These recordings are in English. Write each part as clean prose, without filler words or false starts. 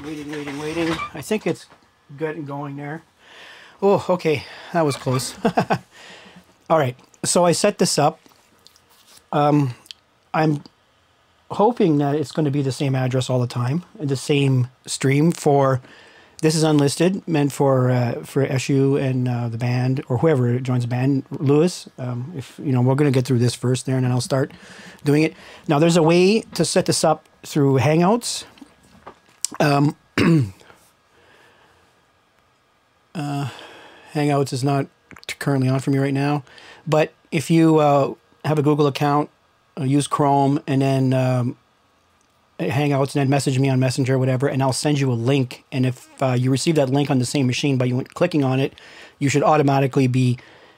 Waiting. I think it's good and going there. Oh, okay. That was close. All right. So I set this up. I'm hoping that it's going to be the same address all the time, the same stream for. This is unlisted, meant for SU and the band or whoever joins the band. Lewis, if you know, we're going to get through this first there, and then I'll start doing it. Now, there's a way to set this up through Hangouts. Hangouts is not currently on for me right now, but if you have a Google account, use Chrome, and then Hangouts, and then message me on Messenger or whatever, and I'll send you a link. And if you receive that link on the same machine by you clicking on it, you should automatically be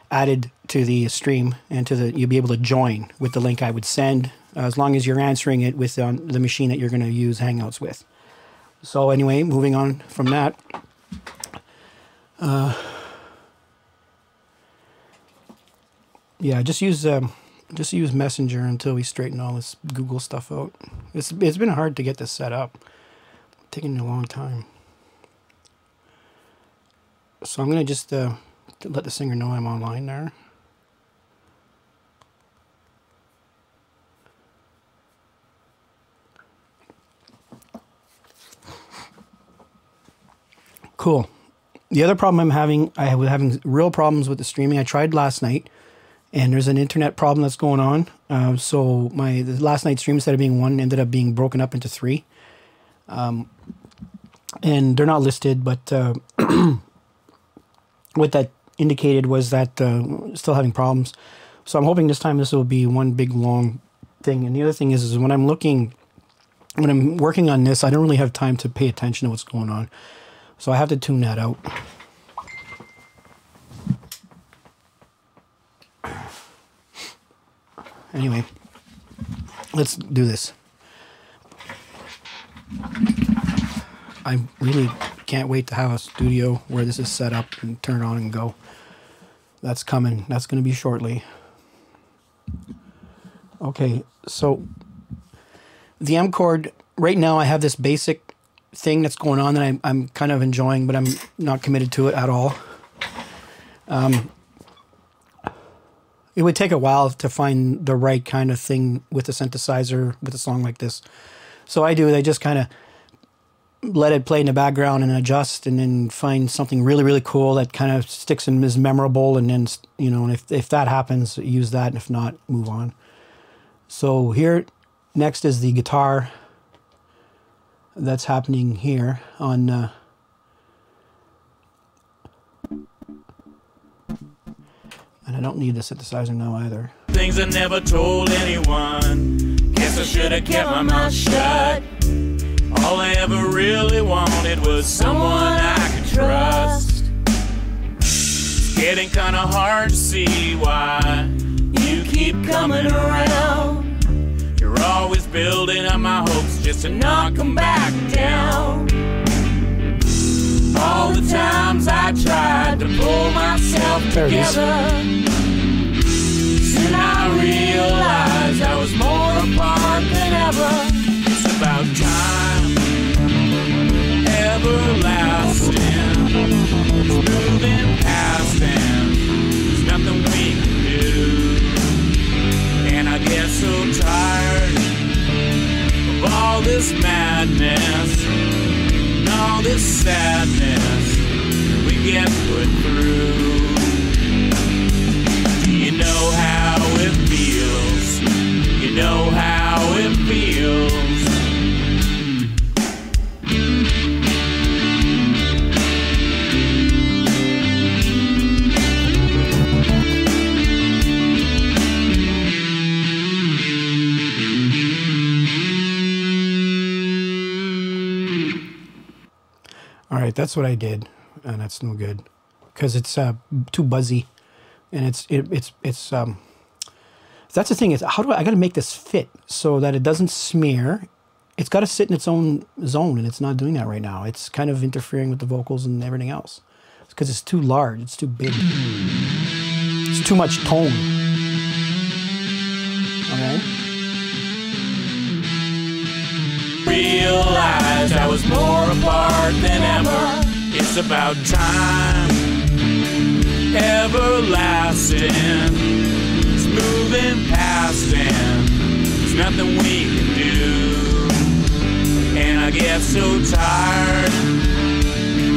added to the stream, and you'll be able to join with the link I would send, as long as you're answering it with the machine that you're going to use Hangouts with. So anyway, moving on from that. Yeah, just use Messenger until we straighten all this Google stuff out. It's been hard to get this set up. It's taking a long time. So I'm gonna just let the singer know I'm online there. Cool. The other problem I was having real problems with the streaming. I tried last night, and there's an internet problem that's going on. So the last night's stream, instead of being one, ended up being broken up into 3. And they're not listed, but what that indicated was that still having problems. So I'm hoping this time this will be one big long thing. And the other thing is when I'm working on this, I don't really have time to pay attention to what's going on. So I have to tune that out. Anyway, let's do this. I really can't wait to have a studio where this is set up and turn on and go. That's coming. That's going to be shortly. Okay, so the M chord, right now I have this basic thing that's going on that I'm kind of enjoying, but I'm not committed to it at all. It would take a while to find the right kind of thing with a synthesizer with a song like this. So I just kind of let it play in the background and adjust, and then find something really, really cool that kind of sticks and is memorable. And then, you know, and if that happens, use that. And if not, move on. So here, next is the guitar that's happening here on... and I don't need the synthesizer now either. Things I never told anyone. Guess I should have kept my mouth shut. All I ever really wanted was someone I could trust. It's getting kinda hard to see why you keep coming around. You're always building up my hopes just to knock them back down. All the times I tried to pull myself together, soon I realized I was more apart than ever. It's about time, everlasting. It's moving past and there's nothing we can do. And I get so tired of all this madness, all this sadness we get put through. Do you know how it feels? You know how it feels. All right, that's what I did, and that's no good because it's too buzzy, and it's that's the thing is I got to make this fit so that it doesn't smear. It's got to sit in its own zone, and it's not doing that right now. It's kind of interfering with the vocals and everything else because it's too large, it's too big, it's too much tone. Okay. realized I was more apart than ever. It's about time, everlasting. It's moving past and there's nothing we can do. And I get so tired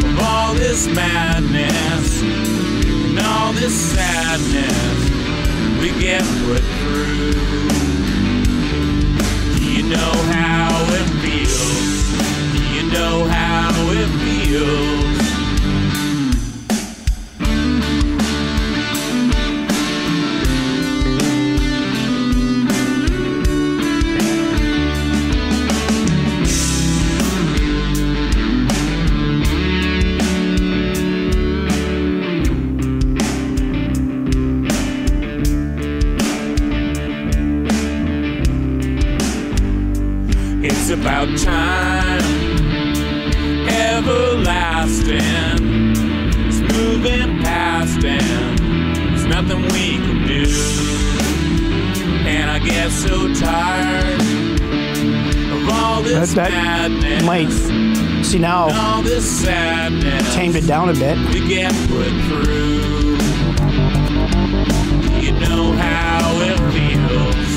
of all this madness and all this sadness we get put through. Do you know how it feels? Do you know how it feels? It's about time, everlasting. It's moving past and there's nothing we can do. And I get so tired of all this madness. Might see now. All this sadness. Tamed it down a bit. We get put through. You know how it feels.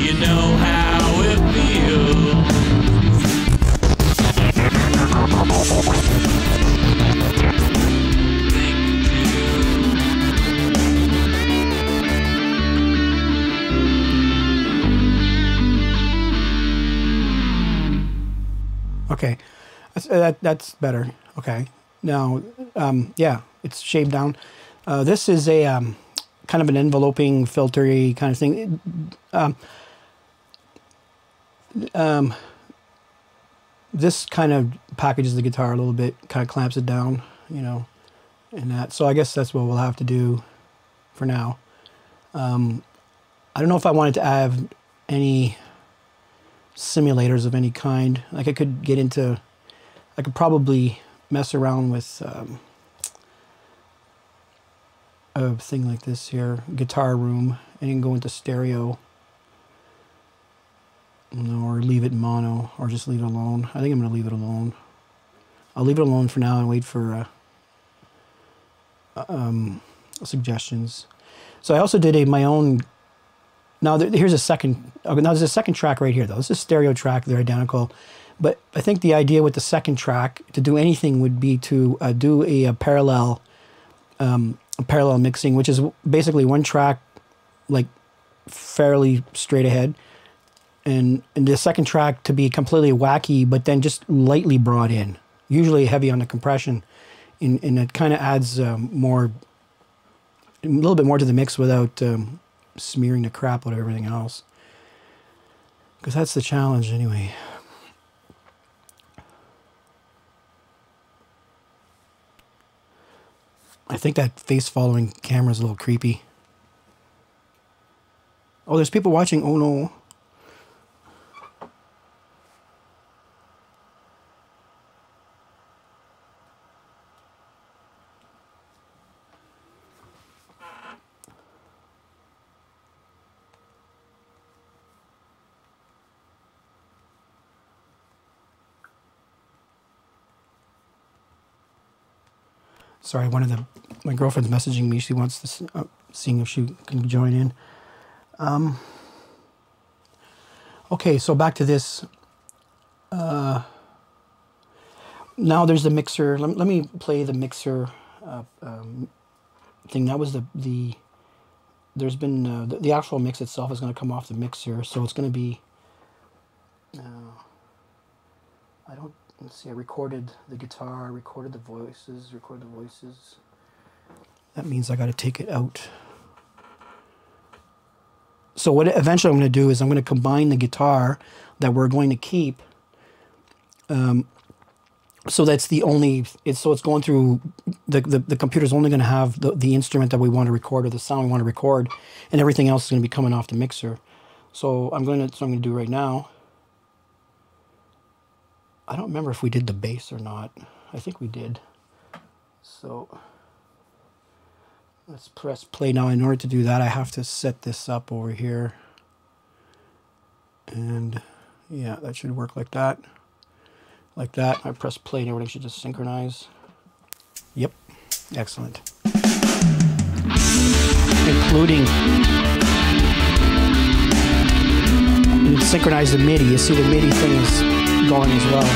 You know how it feels. Okay, that's better. Okay, now, yeah, it's shaved down. This is a kind of an enveloping, filtery kind of thing. This kind of packages the guitar a little bit, kind of clamps it down, you know, and that. So I guess that's what we'll have to do for now. I don't know if I wanted to have any simulators of any kind. Like I could get into, I could probably mess around with a thing like this here, guitar room, and you can go into stereo, or leave it in mono, or just leave it alone. I think I'm going to leave it alone. I'll leave it alone for now and wait for suggestions. So I also did my own. Now here's a second. Okay, now there's a second track right here though. This is a stereo track. They're identical, but I think the idea with the second track to do anything would be to do a parallel mixing, which is basically one track, like fairly straight ahead, and the second track to be completely wacky, but then just lightly brought in, usually heavy on the compression, and it kind of adds a little bit more to the mix without smearing the crap out of everything else. Because that's the challenge anyway. I think that face following camera is a little creepy. Oh, there's people watching. Oh no. Sorry, my girlfriend's messaging me. She wants to seeing if she can join in. Okay, so back to this. Now there's the mixer. Let me play the mixer thing. That was there's been the actual mix itself is going to come off the mixer, so it's going to be. Let's see, I recorded the guitar, recorded the voices. That means I got to take it out. So what eventually I'm going to do is I'm going to combine the guitar that we're going to keep. So that's the only, it's going through, the computer's only going to have the instrument that we want to record, or the sound we want to record, and everything else is going to be coming off the mixer. So I'm going to do right now. I don't remember if we did the bass or not. I think we did. So let's press play now. In order to do that, I have to set this up over here. And Yeah, that should work like that. Like that. I press play and everything should just synchronize. Yep. Excellent. Including synchronize the MIDI. You see the MIDI thing is going as well.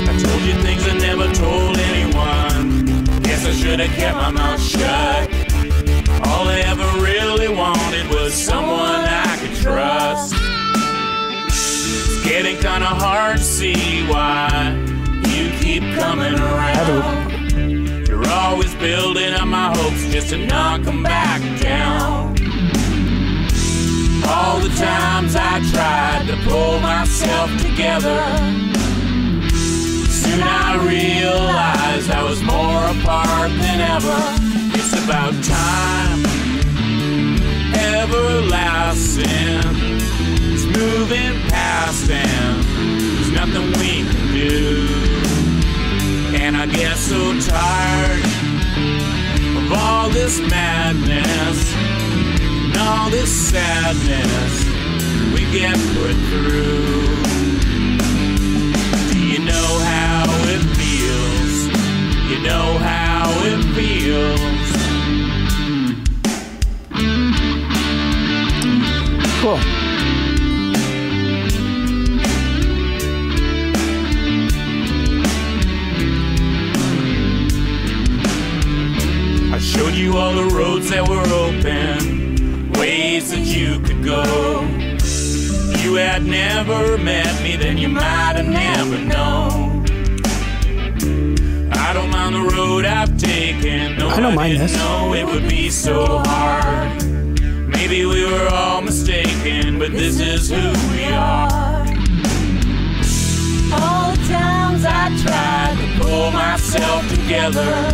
I told you things I never told anyone. Guess I should have kept my mouth shut. All I ever really wanted was someone I could trust. It's getting kinda hard to see why you keep coming around. You're always building up my hopes just to knock them back down. All the times I tried to pull myself together, soon I realized I was more apart than ever. It's about time, everlasting. It's moving past and there's nothing we can do. And I get so tired of all this madness, all this sadness we get put through. Do you know how it feels? You know how it feels. Cool. I showed you all the roads that were open, ways that you could go. If you had never met me, then you might have never known. I don't mind the road I've taken. No, I don't mind this. know it would be so hard. Maybe we were all mistaken, but this is who we are. All the times I tried to pull myself together,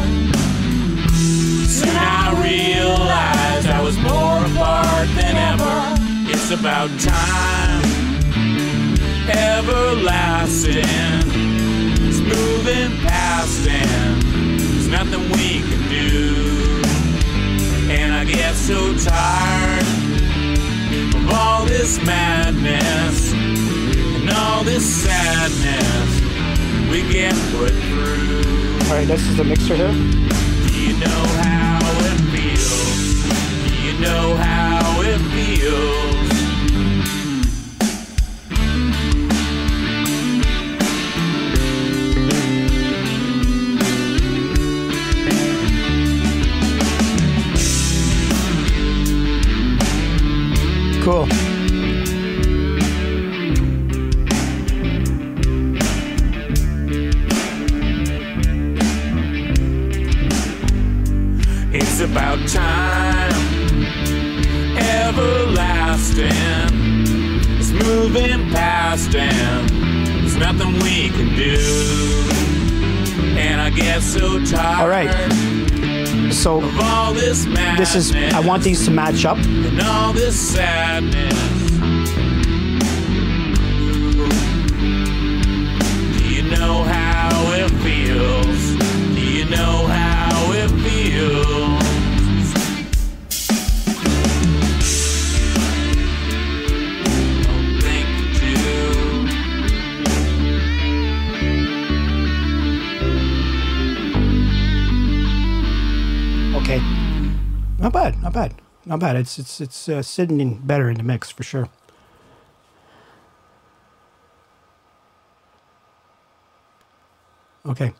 soon I realized I was more apart than ever. It's about time, everlasting. It's moving past and there's nothing we can do. And I get so tired of all this madness and all this sadness we get put through. All right, this is the mixer here. Do you know how it feels? Do you know how it feels? Cool. It's about time, everlasting. It's moving past and there's nothing we can do. And I get so tired. All right. So of all this madness, this is, I want these to match up. and all this sadness. Do you know how it feels? Do you know how it feels? Don't think you do. Okay. Not bad. Not bad. Not bad. It's sitting in better in the mix for sure. Okay.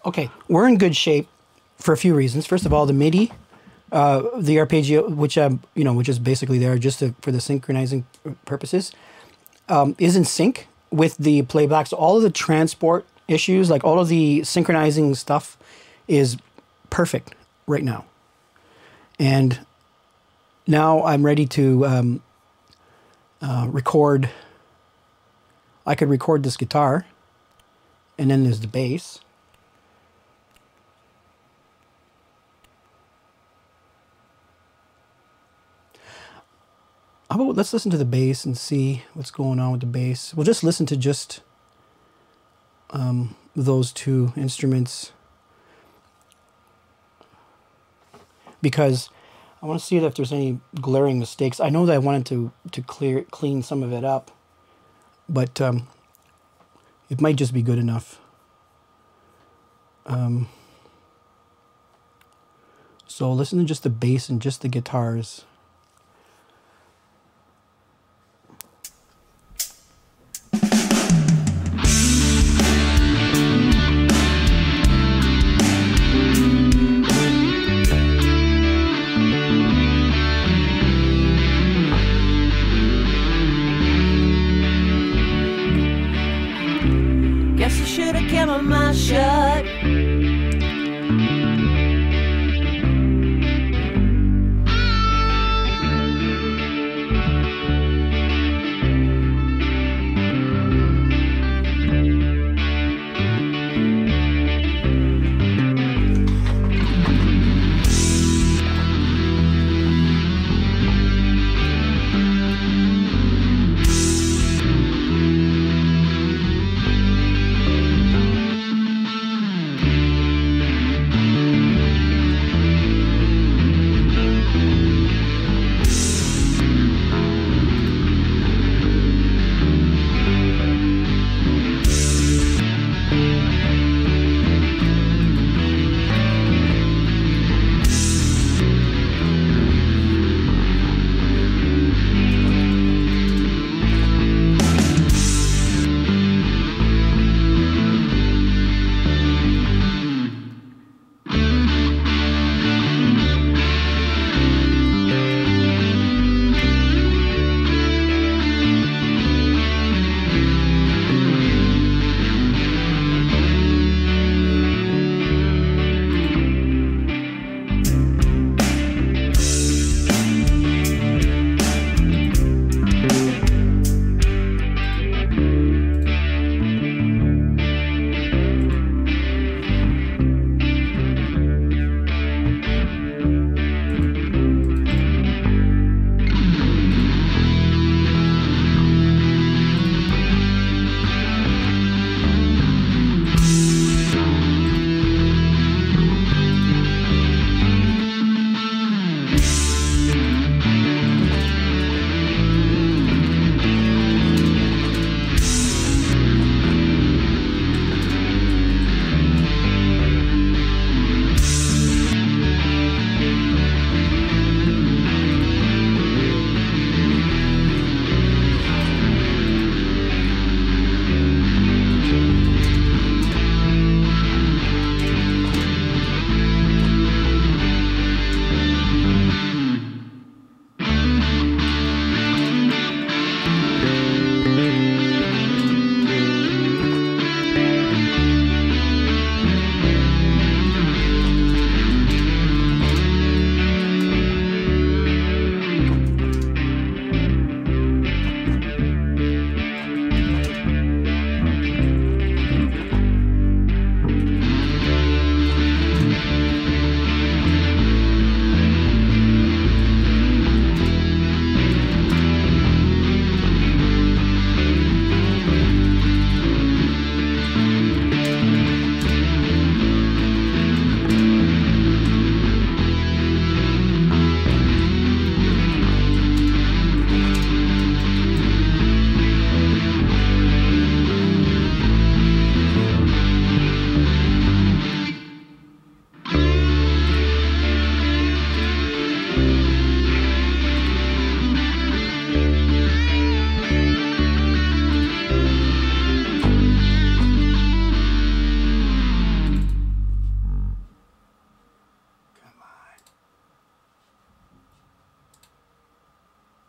Okay, we're in good shape for a few reasons. First of all, the MIDI, the arpeggio, which which is basically there just for the synchronizing purposes, is in sync with the playback. So all of the transport issues, like all of the synchronizing stuff, is perfect right now. And now I'm ready to record. I could record this guitar, and then there's the bass. How about let's listen to the bass and see what's going on with the bass. We'll just listen to just those two instruments, because I want to see if there's any glaring mistakes. I know that I wanted to clean some of it up, but it might just be good enough. So listen to just the bass and just the guitars. Guess I should have kept my mouth shut.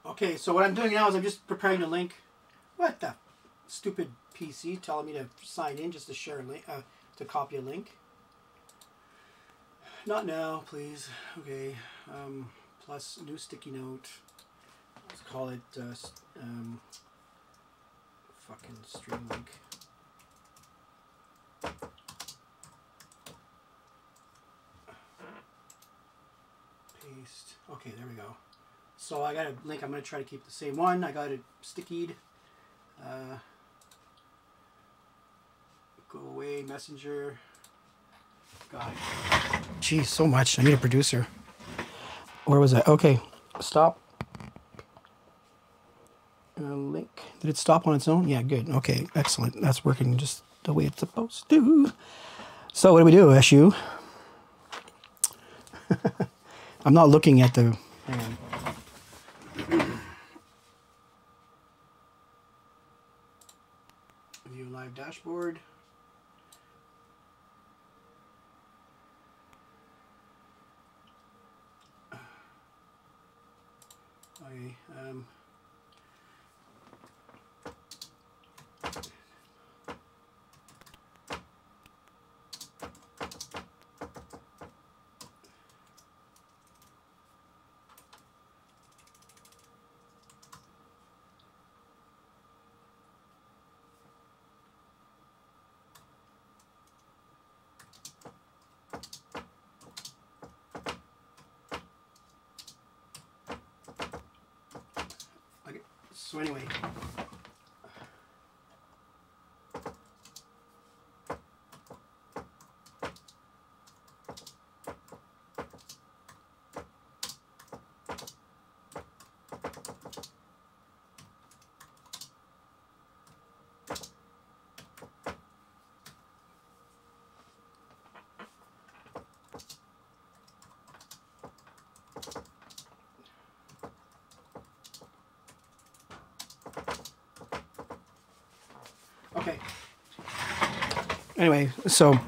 Okay, so what I'm doing now is I'm just preparing a link. What the stupid PC telling me to sign in just to share a link, to copy a link. Not now, please. Okay, plus new sticky note. Let's call it fucking stream link. Paste. Okay, there we go. So I got a link. I'm going to try to keep the same one. I got it stickied. Go away, Messenger. God. Jeez, so much. I need a producer. Where was I? Okay, stop. Link. Did it stop on its own? Yeah, good. Okay, excellent. That's working just the way it's supposed to. So what do we do, SU? I'm not looking at the... Hang on. View live dashboard. Okay, so anyway, okay. Anyway, so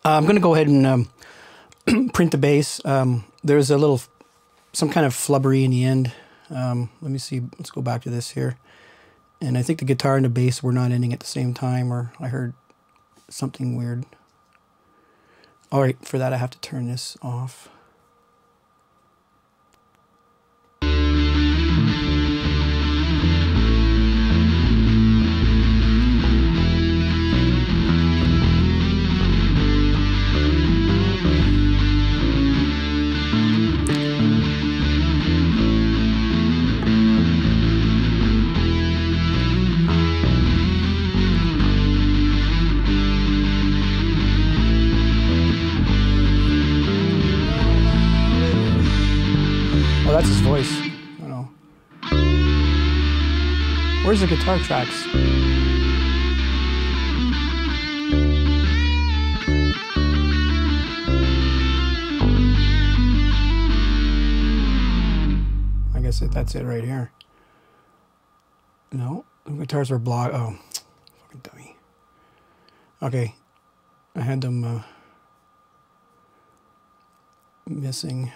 I'm going to go ahead and print the bass. There's a little, some kind of flubbery in the end. Let me see. Let's go back to this here. And I think the guitar and the bass were not ending at the same time, or I heard something weird. All right, for that I have to turn this off. Oh, that's his voice. I don't know. Where's the guitar tracks? I guess that's it right here. No, the guitars are blocked. Oh, fucking dummy. Okay, I had them missing.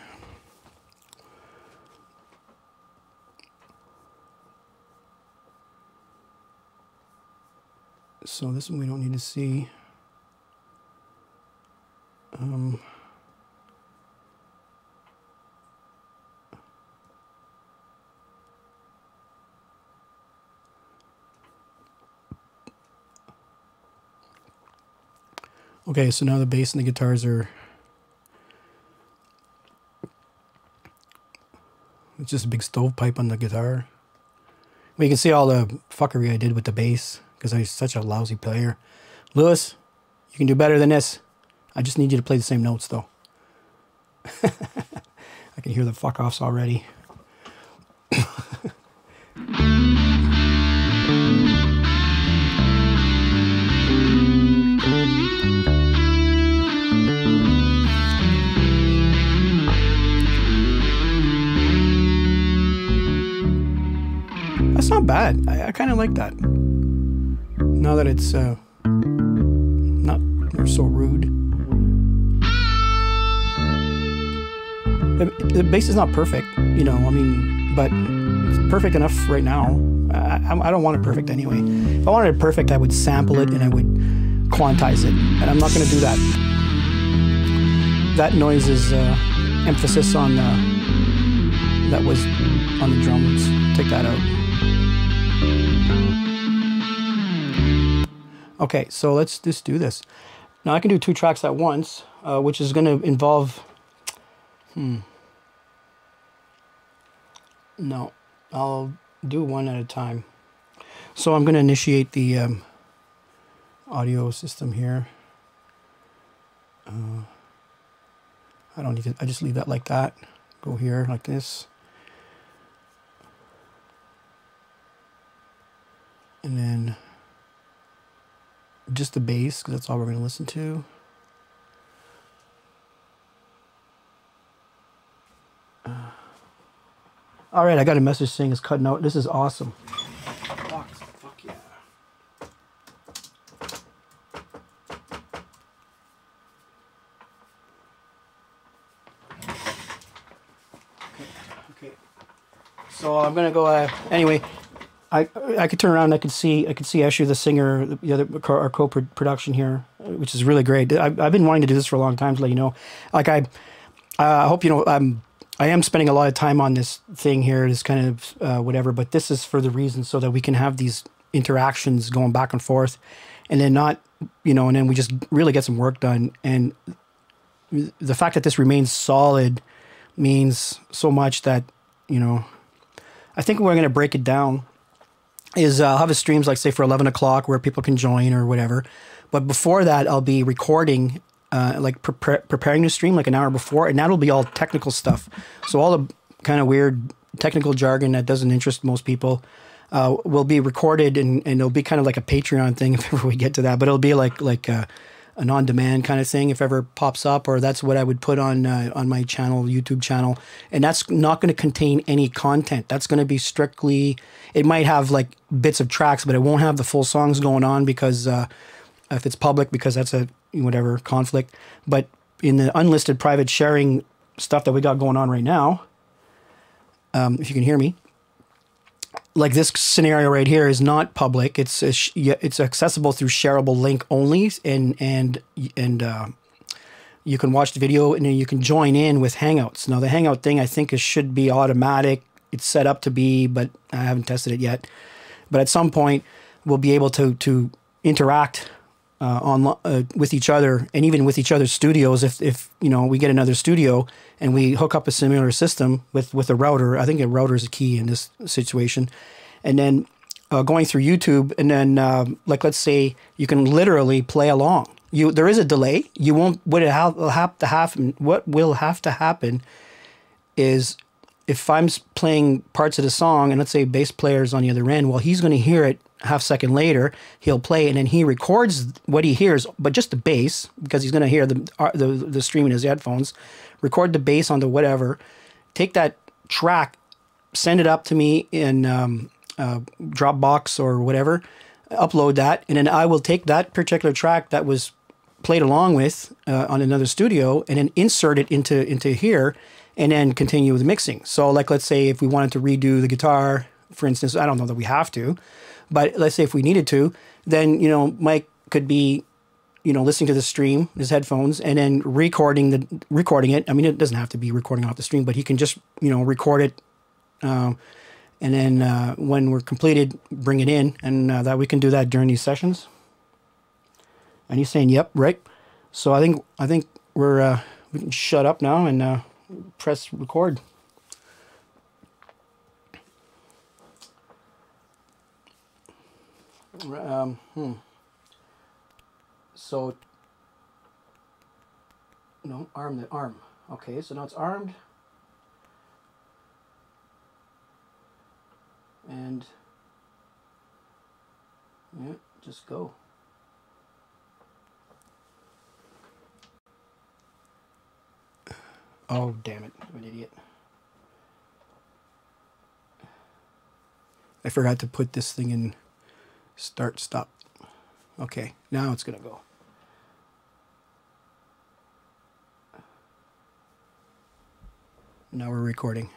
So this one we don't need to see. Okay, so now the bass and the guitars are... It's just a big stovepipe on the guitar. Well, you can see all the fuckery I did with the bass, because I'm such a lousy player. Lewis, you can do better than this. I just need you to play the same notes, though. I can hear the fuck-offs already. That's not bad. I kind of like that. Now that it's not so rude. The bass is not perfect, you know, I mean, but it's perfect enough right now. I don't want it perfect anyway. If I wanted it perfect, I would sample it and I would quantize it, and I'm not going to do that. That noise is emphasis on that was on the drums. Take that out. Okay, so let's just do this. Now I can do 2 tracks at once, which is going to involve... No, I'll do one at a time. So I'm going to initiate the audio system here. I don't need to, I just leave that like that. Go here like this. And then just the bass, because that's all we're going to listen to. All right, I got a message saying it's cutting out. This is awesome. Fuck yeah. Okay. So I'm gonna go. Anyway, I could turn around. And I could see Eshu, the singer, the other our co-production here, which is really great. I've been wanting to do this for a long time to let you know. Like I hope you know. I am spending a lot of time on this thing here. This kind of whatever, but this is for the reason so that we can have these interactions going back and forth, and then not, you know, and then we just really get some work done. And the fact that this remains solid means so much that, you know, I think we're going to break it down is I'll have a streams like say for 11 o'clock where people can join or whatever. But before that, I'll be recording like preparing the stream like an hour before, and that'll be all technical stuff. So all the kind of weird technical jargon that doesn't interest most people will be recorded, and it'll be kind of like a Patreon thing if ever we get to that. But it'll be like an on-demand kind of thing if ever pops up, or that's what I would put on my channel, YouTube channel. And that's not going to contain any content. That's going to be strictly. It might have like bits of tracks, but it won't have the full songs going on because if it's public, because that's a whatever conflict. But in the unlisted private sharing stuff that we got going on right now, if you can hear me, like this scenario right here is not public. It's accessible through shareable link only, and you can watch the video and then you can join in with Hangouts. Now the Hangout thing I think should be automatic. It's set up to be, but I haven't tested it yet. But at some point we'll be able to interact with each other, and even with each other's studios. If you know, we get another studio and we hook up a similar system with a router. I think a router is a key in this situation. And then going through YouTube, and then like let's say you can literally play along. There is a delay. You won't. What will have to happen is if I'm playing parts of the song, and let's say bass player's on the other end, well, he's going to hear it half second later. He'll play, and then he records what he hears, but just the bass, because he's going to hear the stream in his headphones. Record the bass onto whatever. Take that track, send it up to me in Dropbox or whatever. Upload that, and then I will take that particular track that was played along with on another studio, and then insert it into here, and then continue with mixing. So, like, let's say if we wanted to redo the guitar, for instance, I don't know that we have to, but let's say if we needed to, then, you know, Mike could be, you know, listening to the stream, his headphones, and then recording it. I mean, it doesn't have to be recording off the stream, but he can just, you know, record it, and then when we're completed, bring it in, and that we can do that during these sessions. And he's saying, "Yep, right." So I think we can shut up now and press record. So, no, arm. Okay, so now it's armed. And, yeah, just go. Oh, damn it, I'm an idiot. I forgot to put this thing in start, stop. Okay, now it's gonna go. Now we're recording.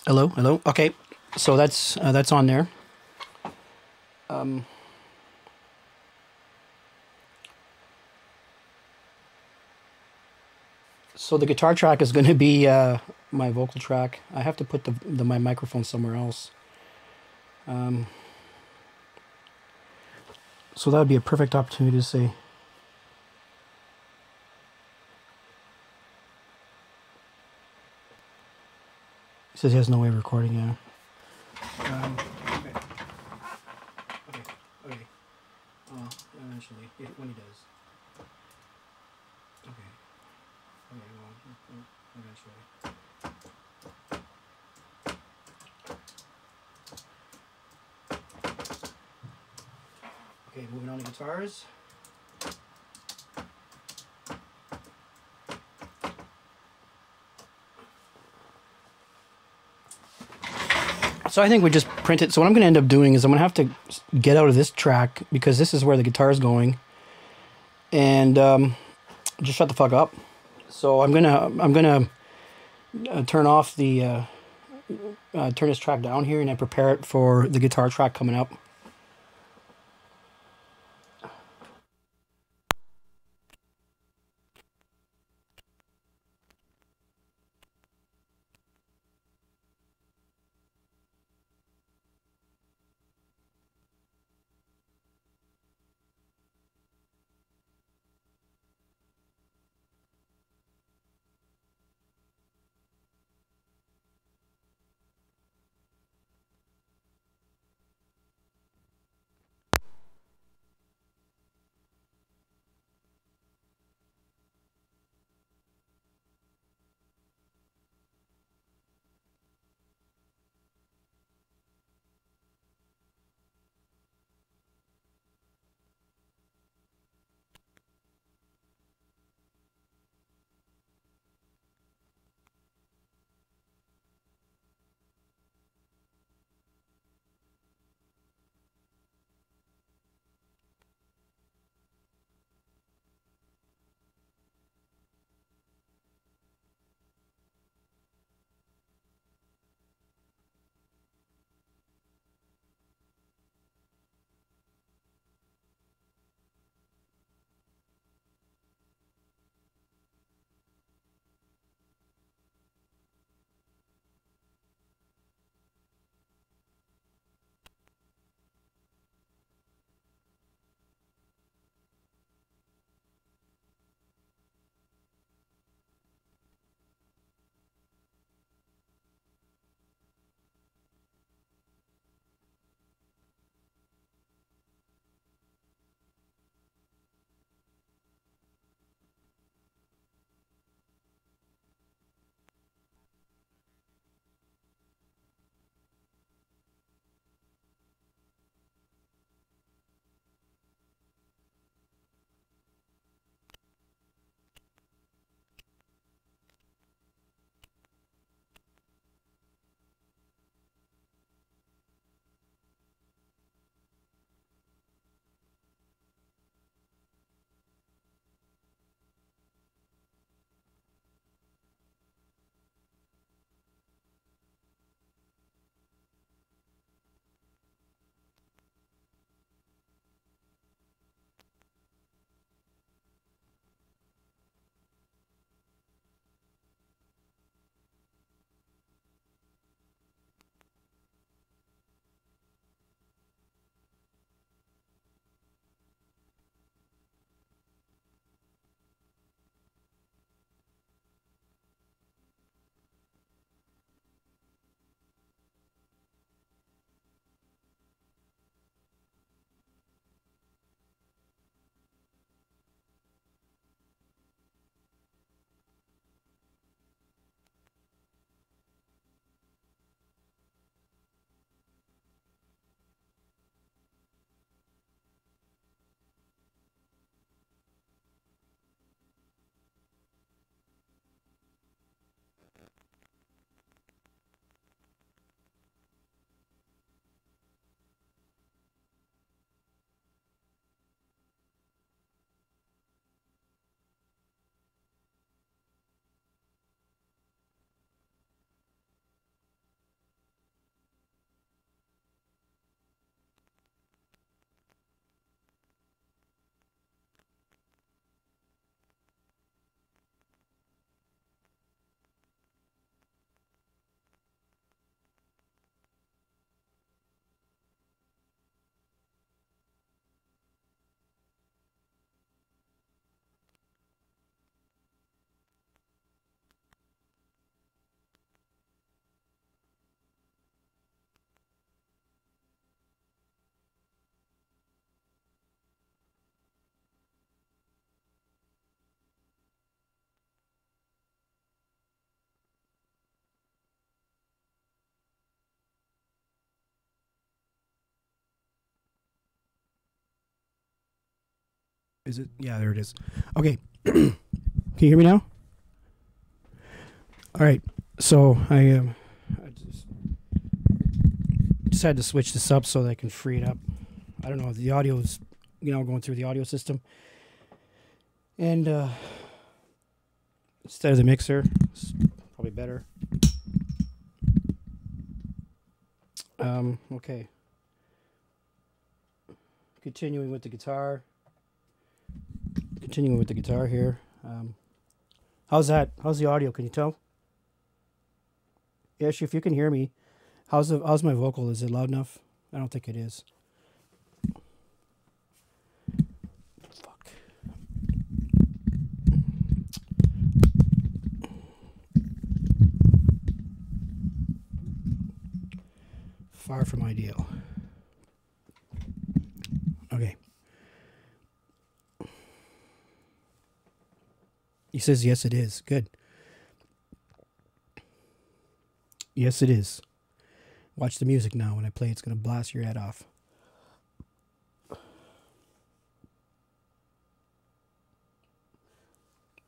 Hello, hello. Okay, so that's on there. So the guitar track is going to be my vocal track. I have to put my microphone somewhere else. So that would be a perfect opportunity to say. He says he has no way of recording. Yeah. Okay. Okay. Okay. Eventually, when he does. Okay. Okay. Well, eventually. Okay, moving on to guitars. So I think we just print it. So what I'm going to end up doing is I'm going to have to get out of this track because this is where the guitar is going, and just shut the fuck up. So I'm gonna turn off the turn this track down here and then prepare it for the guitar track coming up. Is it? Yeah, there it is. Okay. Can you hear me now? All right. So I just had to switch this up so that I can free it up. I don't know. The audio is, going through the audio system. And instead of the mixer, it's probably better. Okay. Continuing with the guitar. Continuing with the guitar here. How's that? How's the audio? Can you tell? Yeah, if you can hear me, how's my vocal? Is it loud enough? I don't think it is. Fuck. Far from ideal. Okay. He says, yes, it is. Good. Yes, it is. Watch the music now. When I play, it's going to blast your head off.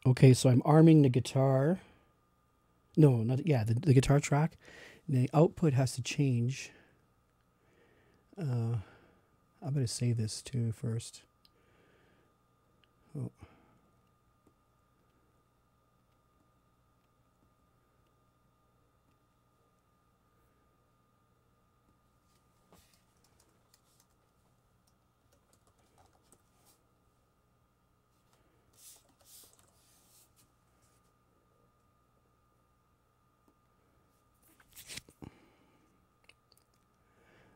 Okay, so I'm arming the guitar. No, not, yeah, the guitar track. The output has to change. I'm going to save this too first. Oh.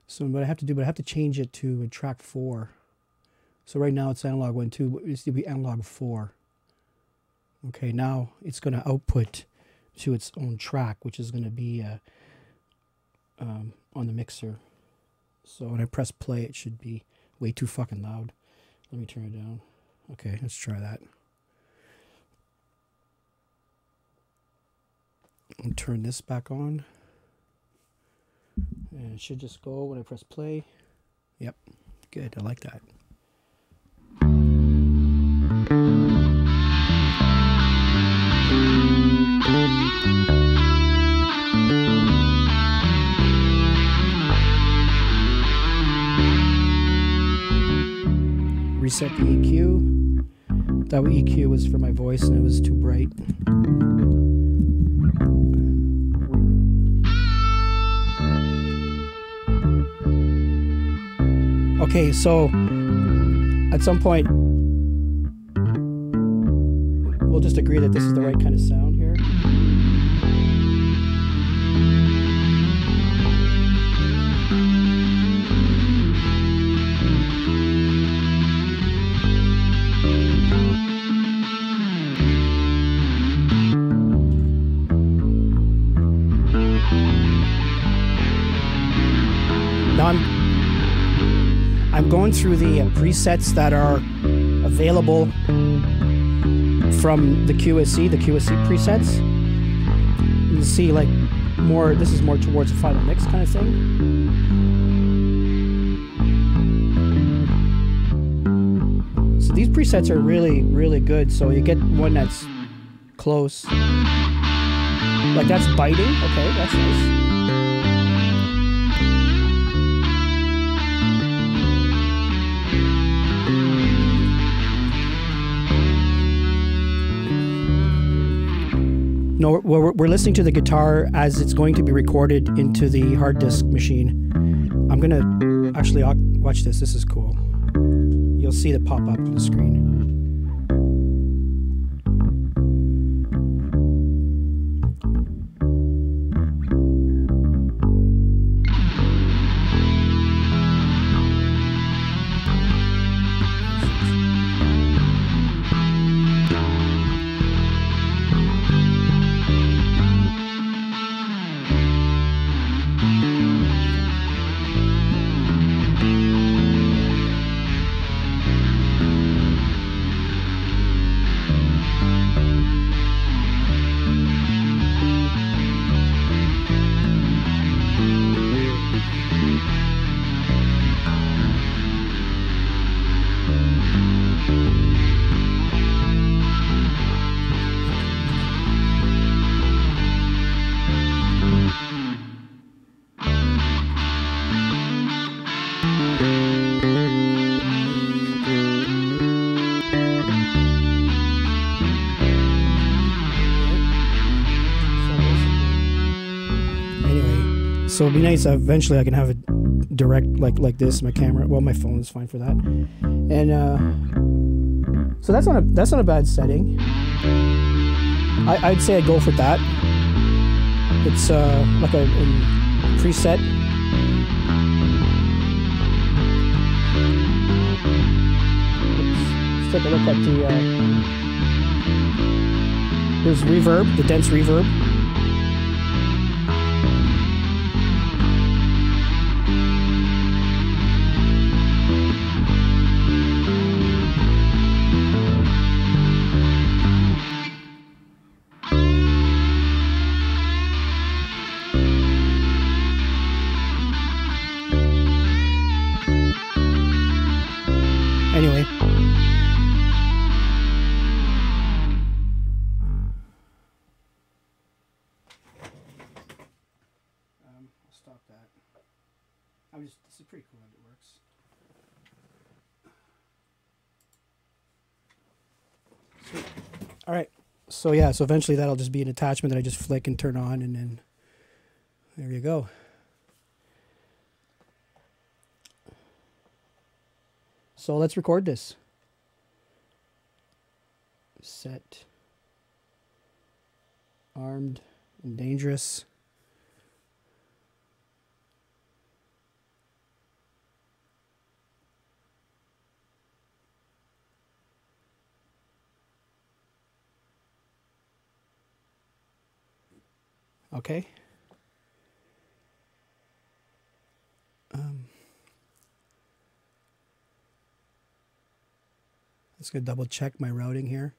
So what I have to do, but I have to change it to track 4. So right now it's analog 1, 2, but it needs to be analog 4. Okay, now it's going to output to its own track, which is going to be on the mixer. So when I press play, it should be way too fucking loud. Let me turn it down. Okay, let's try that. I'll turn this back on. And it should just go when I press play. Yep, good, I like that. Reset the EQ. That EQ was for my voice and it was too bright. Okay, so at some point, we'll just agree that this is the right kind of sound here. Now I'm going through the presets that are available from the QSC presets. You see, like, more. This is more towards a final mix kind of thing. So these presets are really, really good. So you get one that's close. Like that's biting. Okay, that's nice. No, we're listening to the guitar as it's going to be recorded into the hard disk machine. I'm going to actually watch this. This is cool. You'll see it pop up on the screen. So it'd be nice. Eventually, I can have it direct like this. My camera. Well, my phone is fine for that. And so that's not a bad setting. I'd say I'd go for that. It's like a preset. Let's take a look at the. Here's reverb, the dense reverb. Anyway. I'll stop that. This is pretty cool that it works. Sweet. All right. So yeah, so eventually that'll just be an attachment that I just flick and turn on, and then there you go. So let's record this. Set. Armed and dangerous. Okay. Just gonna double check my routing here.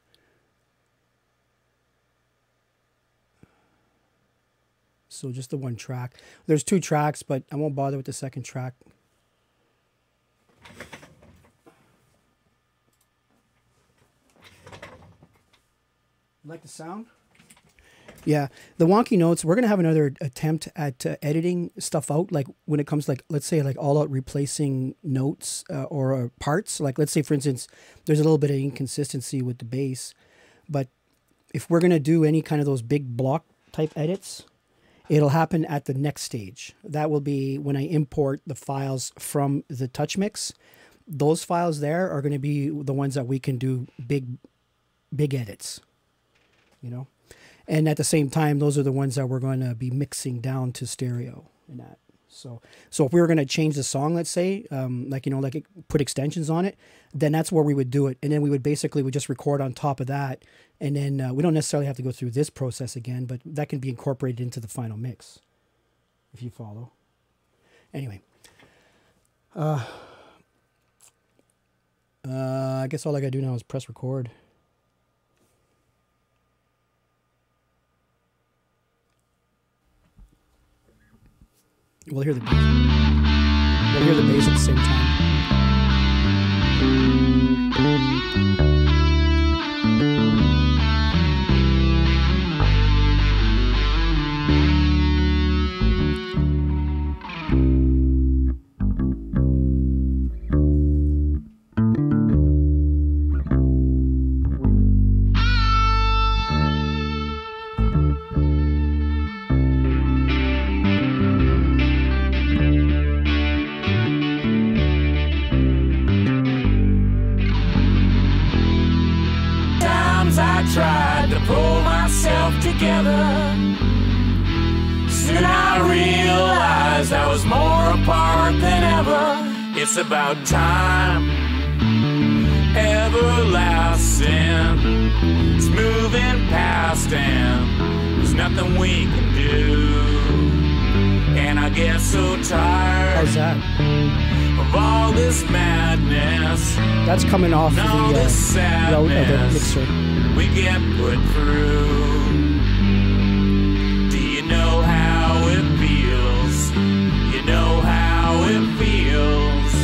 So just the one track. There's 2 tracks, but I won't bother with the second track. Like the sound? Yeah, the wonky notes, we're going to have another attempt at editing stuff out, like when it comes, like, let's say, like all out replacing notes or parts. Like, let's say, for instance, there's a little bit of inconsistency with the bass. But if we're going to do any kind of those big block type edits, it'll happen at the next stage. That will be when I import the files from the touch mix. Those files there are going to be the ones that we can do big edits, you know. And at the same time, those are the ones that we're going to be mixing down to stereo and that. So if we were going to change the song, let's say, like, you know, like put extensions on it, then that's where we would do it. And then we would basically just record on top of that. And then we don't necessarily have to go through this process again, but that can be incorporated into the final mix, if you follow. Anyway. I guess all I got to do now is press record. We'll hear the bass. We'll hear the bass at the same time. Tried to pull myself together. Soon I realized I was more apart than ever. It's about time, everlasting. It's moving past and there's nothing we can do. And I get so tired. How's that? Of all this madness. That's coming off the route of the mixer. We get put through. Do you know how it feels? You know how it feels.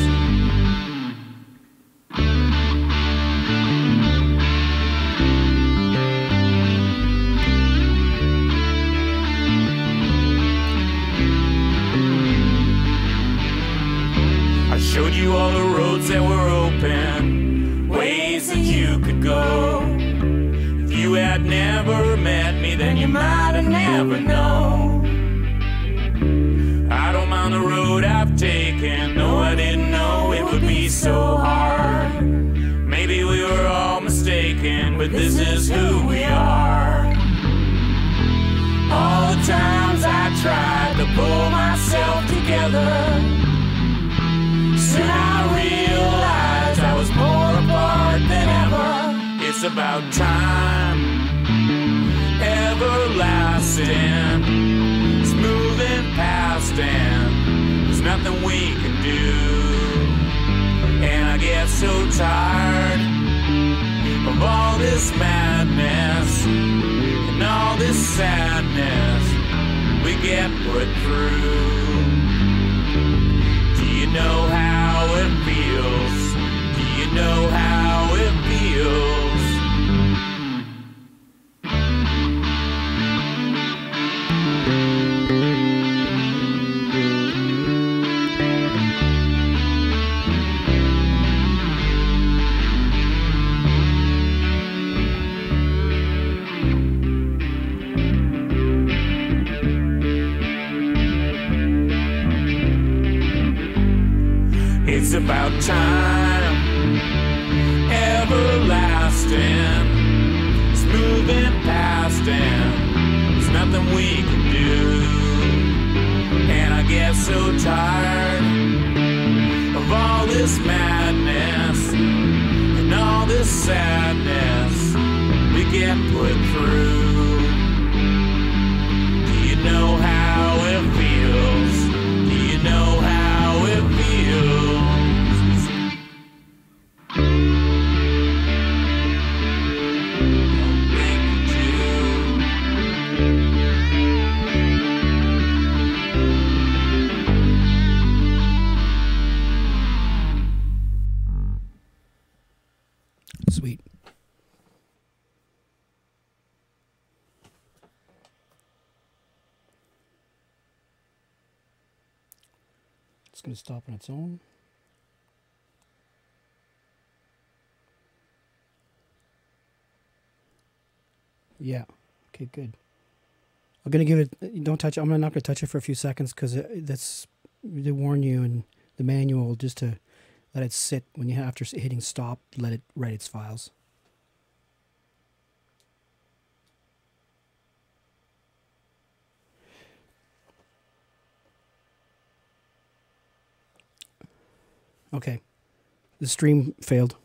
I showed you all the roads that were open, ways that you could go. If you had never met me, then you might have never known. road I've taken, though I didn't know it would be so hard. Maybe we were all mistaken, but this is who we are. All the times I tried to pull myself together, soon I realized I was more apart than ever. It's about time, everlasting, it's moving past and there's nothing we can do. And I get so tired of all this madness and all this sadness we get put through. Do you know how it feels? Do you know how it feels? It's about time, everlasting, it's moving past and there's nothing we can do. And I get so tired of all this madness and all this sadness we get put through. Do you know how it feels? Do you know how it feels? Sweet. It's going to stop on its own. Yeah. Okay, good. I'm going to give it, don't touch it. I'm not going to touch it for a few seconds because they warn you in the manual just to let it sit. When you after hitting stop, let it write its files. Okay. The stream failed.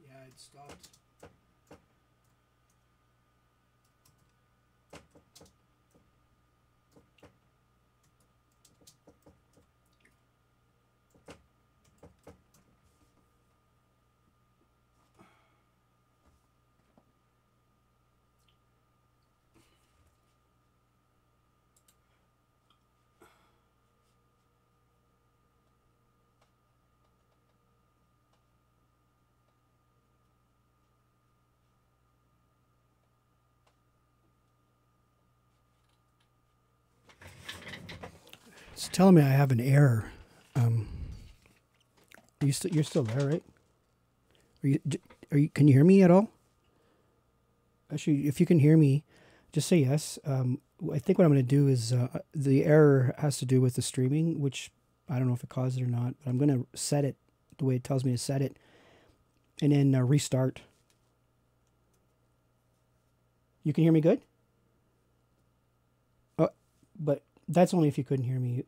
Yeah, it stopped. It's telling me I have an error. You're still there, right? Can you hear me at all? Actually, if you can hear me, just say yes. I think what I'm going to do is the error has to do with the streaming, which I don't know if it caused it or not, but I'm going to set it the way it tells me to set it, and then restart. You can hear me good? But that's only if you couldn't hear me.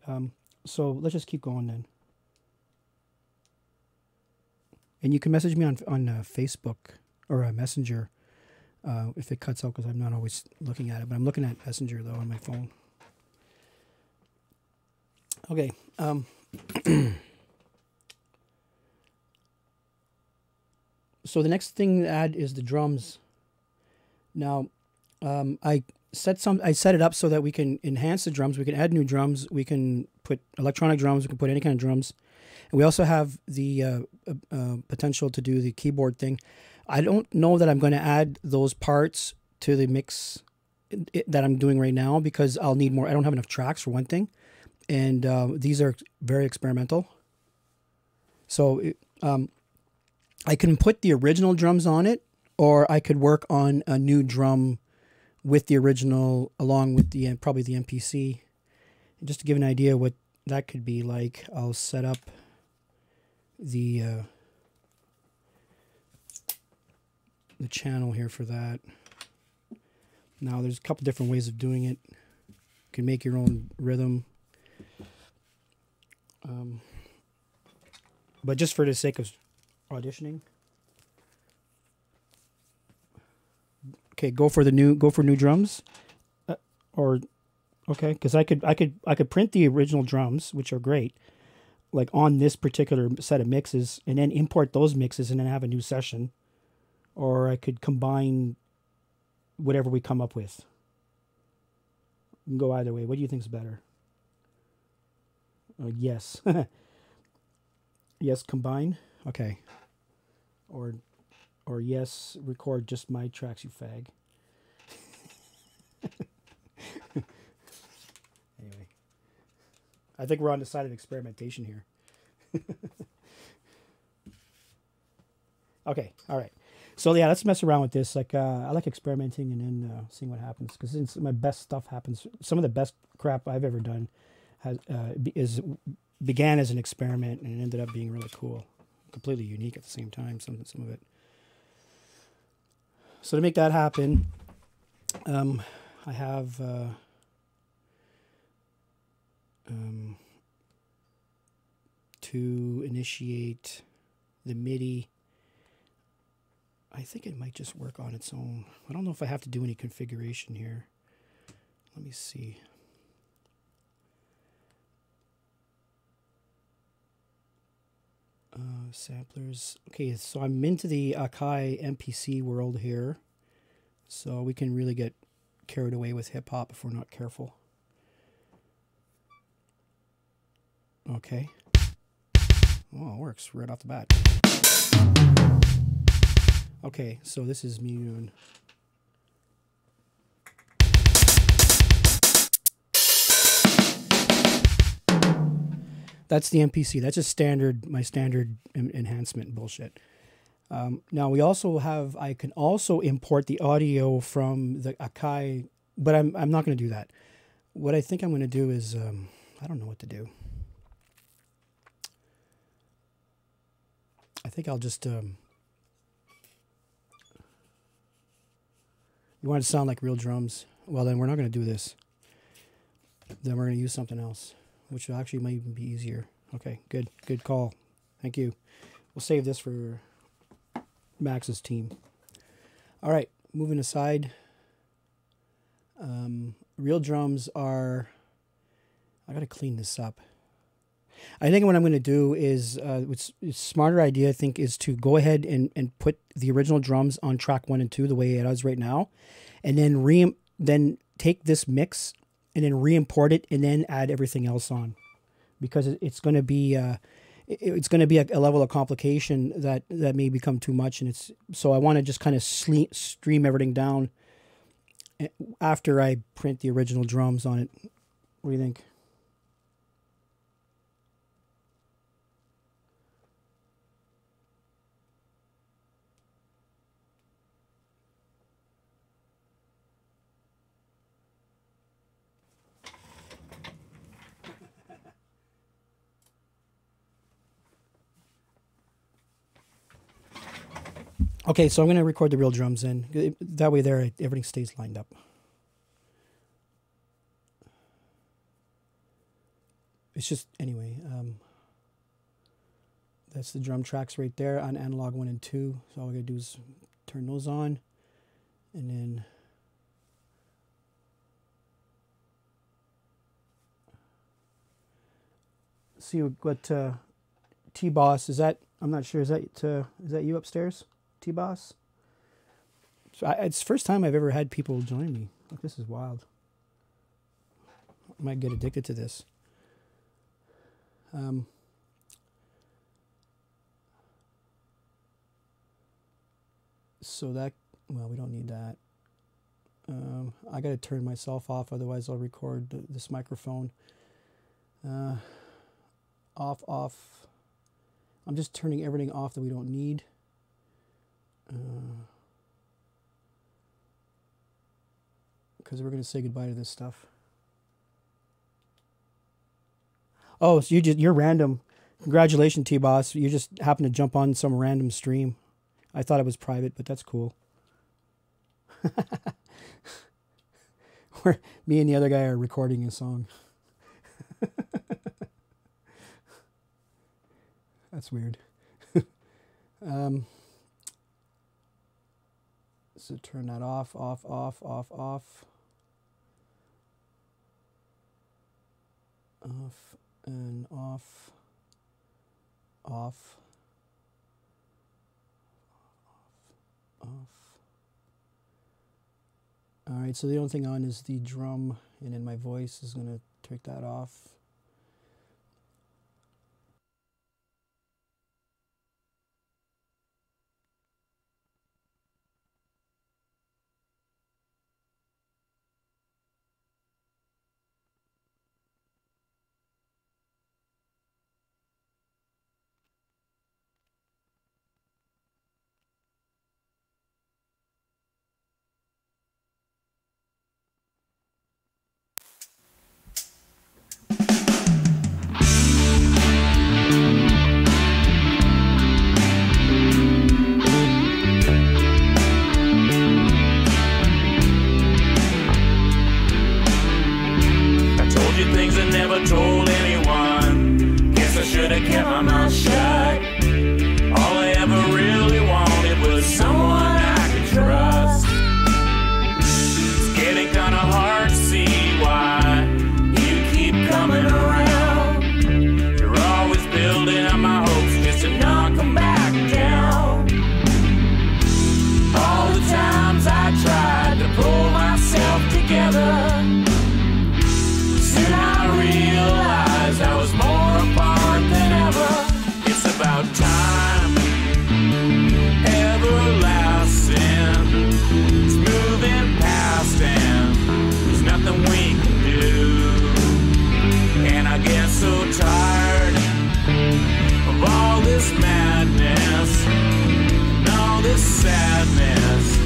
So let's just keep going then. And you can message me on Facebook or Messenger if it cuts out, because I'm not always looking at it. But I'm looking at Messenger, though, on my phone. Okay. So the next thing to add is the drums. Now, I set it up so that we can enhance the drums. We can add new drums. We can put electronic drums. We can put any kind of drums. And we also have the potential to do the keyboard thing. I don't know that I'm going to add those parts to the mix that I'm doing right now because I'll need more. I don't have enough tracks for one thing. And these are very experimental. So I can put the original drums on it, or I could work on a new drum with the original along with the probably the MPC. And just to give an idea what that could be like, I'll set up the channel here for that. Now there's a couple different ways of doing it. You can make your own rhythm. But just for the sake of auditioning. Okay, go for new drums. Okay, because I could print the original drums, which are great, like on this particular set of mixes, and then import those mixes and then have a new session. Or I could combine whatever we come up with. You can go either way. What do you think is better? Yes. Yes, combine. Okay. Or yes, record just my tracks, you fag. Anyway, I think we're on the side of experimentation here. Okay, all right. So yeah, let's mess around with this. Like I like experimenting and then seeing what happens, because my best stuff happens. Some of the best crap I've ever done began as an experiment and it ended up being really cool, completely unique at the same time. Some of it. So to make that happen, I have to initiate the MIDI. I think it might just work on its own. I don't know if I have to do any configuration here. Let me see. Samplers. Okay, so I'm into the Akai MPC world here. So we can really get carried away with hip hop if we're not careful. Okay. Oh, it works right off the bat. Okay, so this is me doing. That's the MPC. That's just my standard enhancement bullshit. Now we also have, I can also import the audio from the Akai, but I'm not going to do that. What I think I'm going to do is, I don't know what to do. I think I'll just, you want it to sound like real drums? Well, then we're not going to do this. Then we're going to use something else, which actually might even be easier. Okay, good call. Thank you. We'll save this for Max's team. All right, moving aside. Real drums are, I got to clean this up. I think what I'm going to do is, what's a smarter idea, I think, is to go ahead and put the original drums on track 1 and 2 the way it is right now, and then take this mix and then re-import it and then add everything else on, because it's going to be a level of complication that may become too much, and so I want to just kind of stream everything down after I print the original drums on it. What do you think? Okay, so I'm going to record the real drums in. That way there, everything stays lined up. It's just, anyway, that's the drum tracks right there on analog 1 and 2. So all we got to do is turn those on, and then see what T-Boss, is that, I'm not sure, is that you upstairs? T-Boss. So it's the first time I've ever had people join me. Like, this is wild. I might get addicted to this. So that, well, we don't need that. I got to turn myself off, otherwise I'll record this microphone. Off, off. I'm just turning everything off that we don't need. Because we're going to say goodbye to this stuff. Oh, so you're random. Congratulations, T-Boss. You just happened to jump on some random stream. I thought it was private, but that's cool. Where me and the other guy are recording a song. That's weird. So turn that off, off, off, off, off. Off and off. Off. Off. All right, so the only thing on is the drum, and then my voice is going to take that off. Told anyone, guess I should have kept my mouth shut. All I ever really wanted was someone I could trust. It's getting kinda hard to see why you keep coming around. You're always building up my hopes just to knock them back down. All the times I tried to pull myself together, realized I was more apart than ever. It's about time, everlasting. It's moving past and there's nothing we can do. And I get so tired of all this madness and all this sadness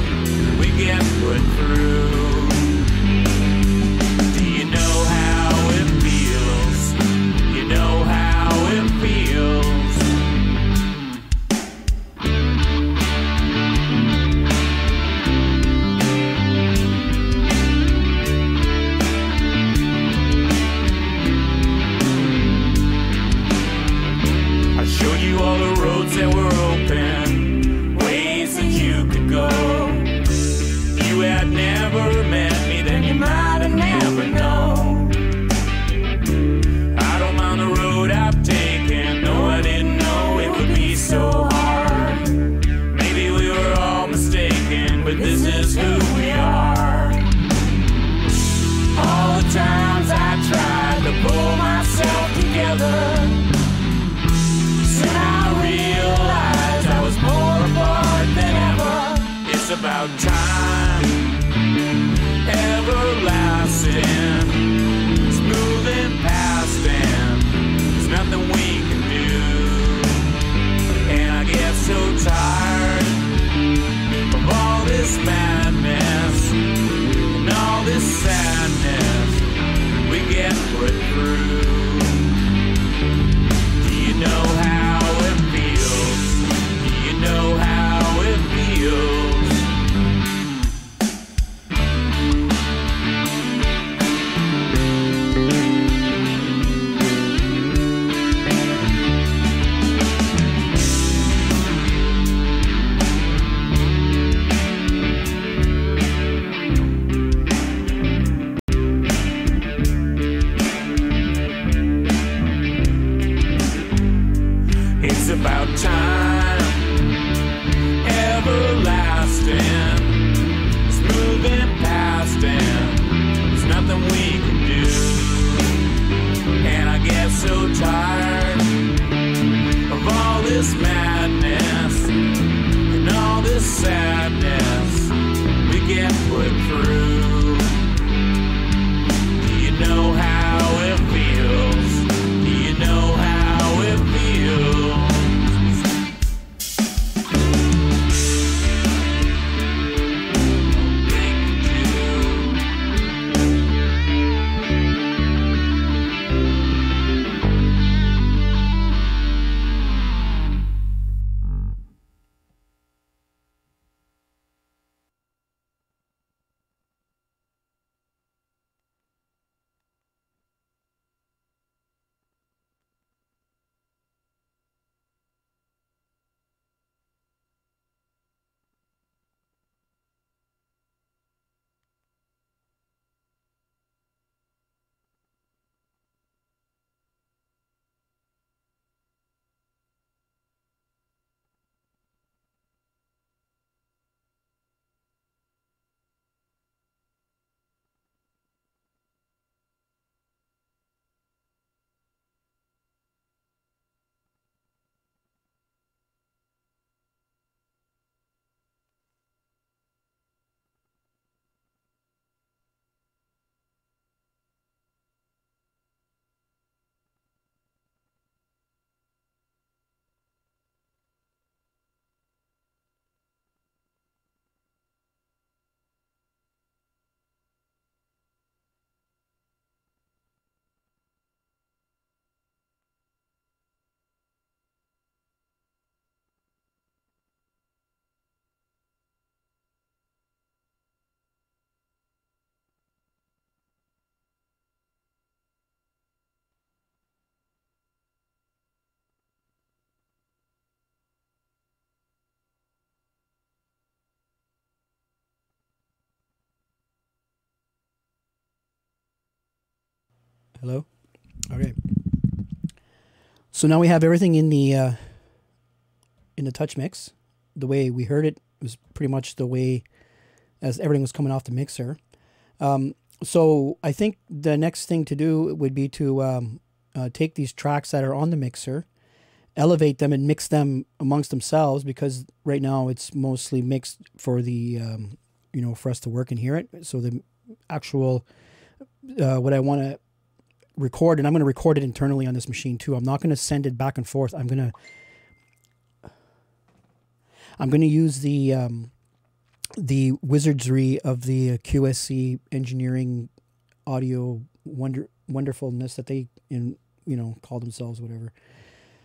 we get put through. Do you know how it feels? You know how it feels. I showed you all the roads that were open, ways that you could go. If you had never met me, then you might have never known. I don't mind the road I've taken, no, I didn't know it would be so hard. Maybe we were all mistaken, but this is who we are. All the times I tried to pull myself together, soon I realized I was more apart than ever. It's about time, everlasting. It's moving past and there's nothing we can do. And I get so tired of all this madness and all this sadness we get put through. Do you know how it feels? Do you know how it feels? Hello? Okay. So now we have everything in the touch mix. The way we heard it was pretty much the way as everything was coming off the mixer. So I think the next thing to do would be to take these tracks that are on the mixer, elevate them and mix them amongst themselves, because right now it's mostly mixed for the, for us to work and hear it. So the actual, what I want to record, and I'm going to record it internally on this machine too. I'm not going to send it back and forth. I'm going to use the wizardry of the QSC engineering audio wonderfulness that they call themselves, whatever,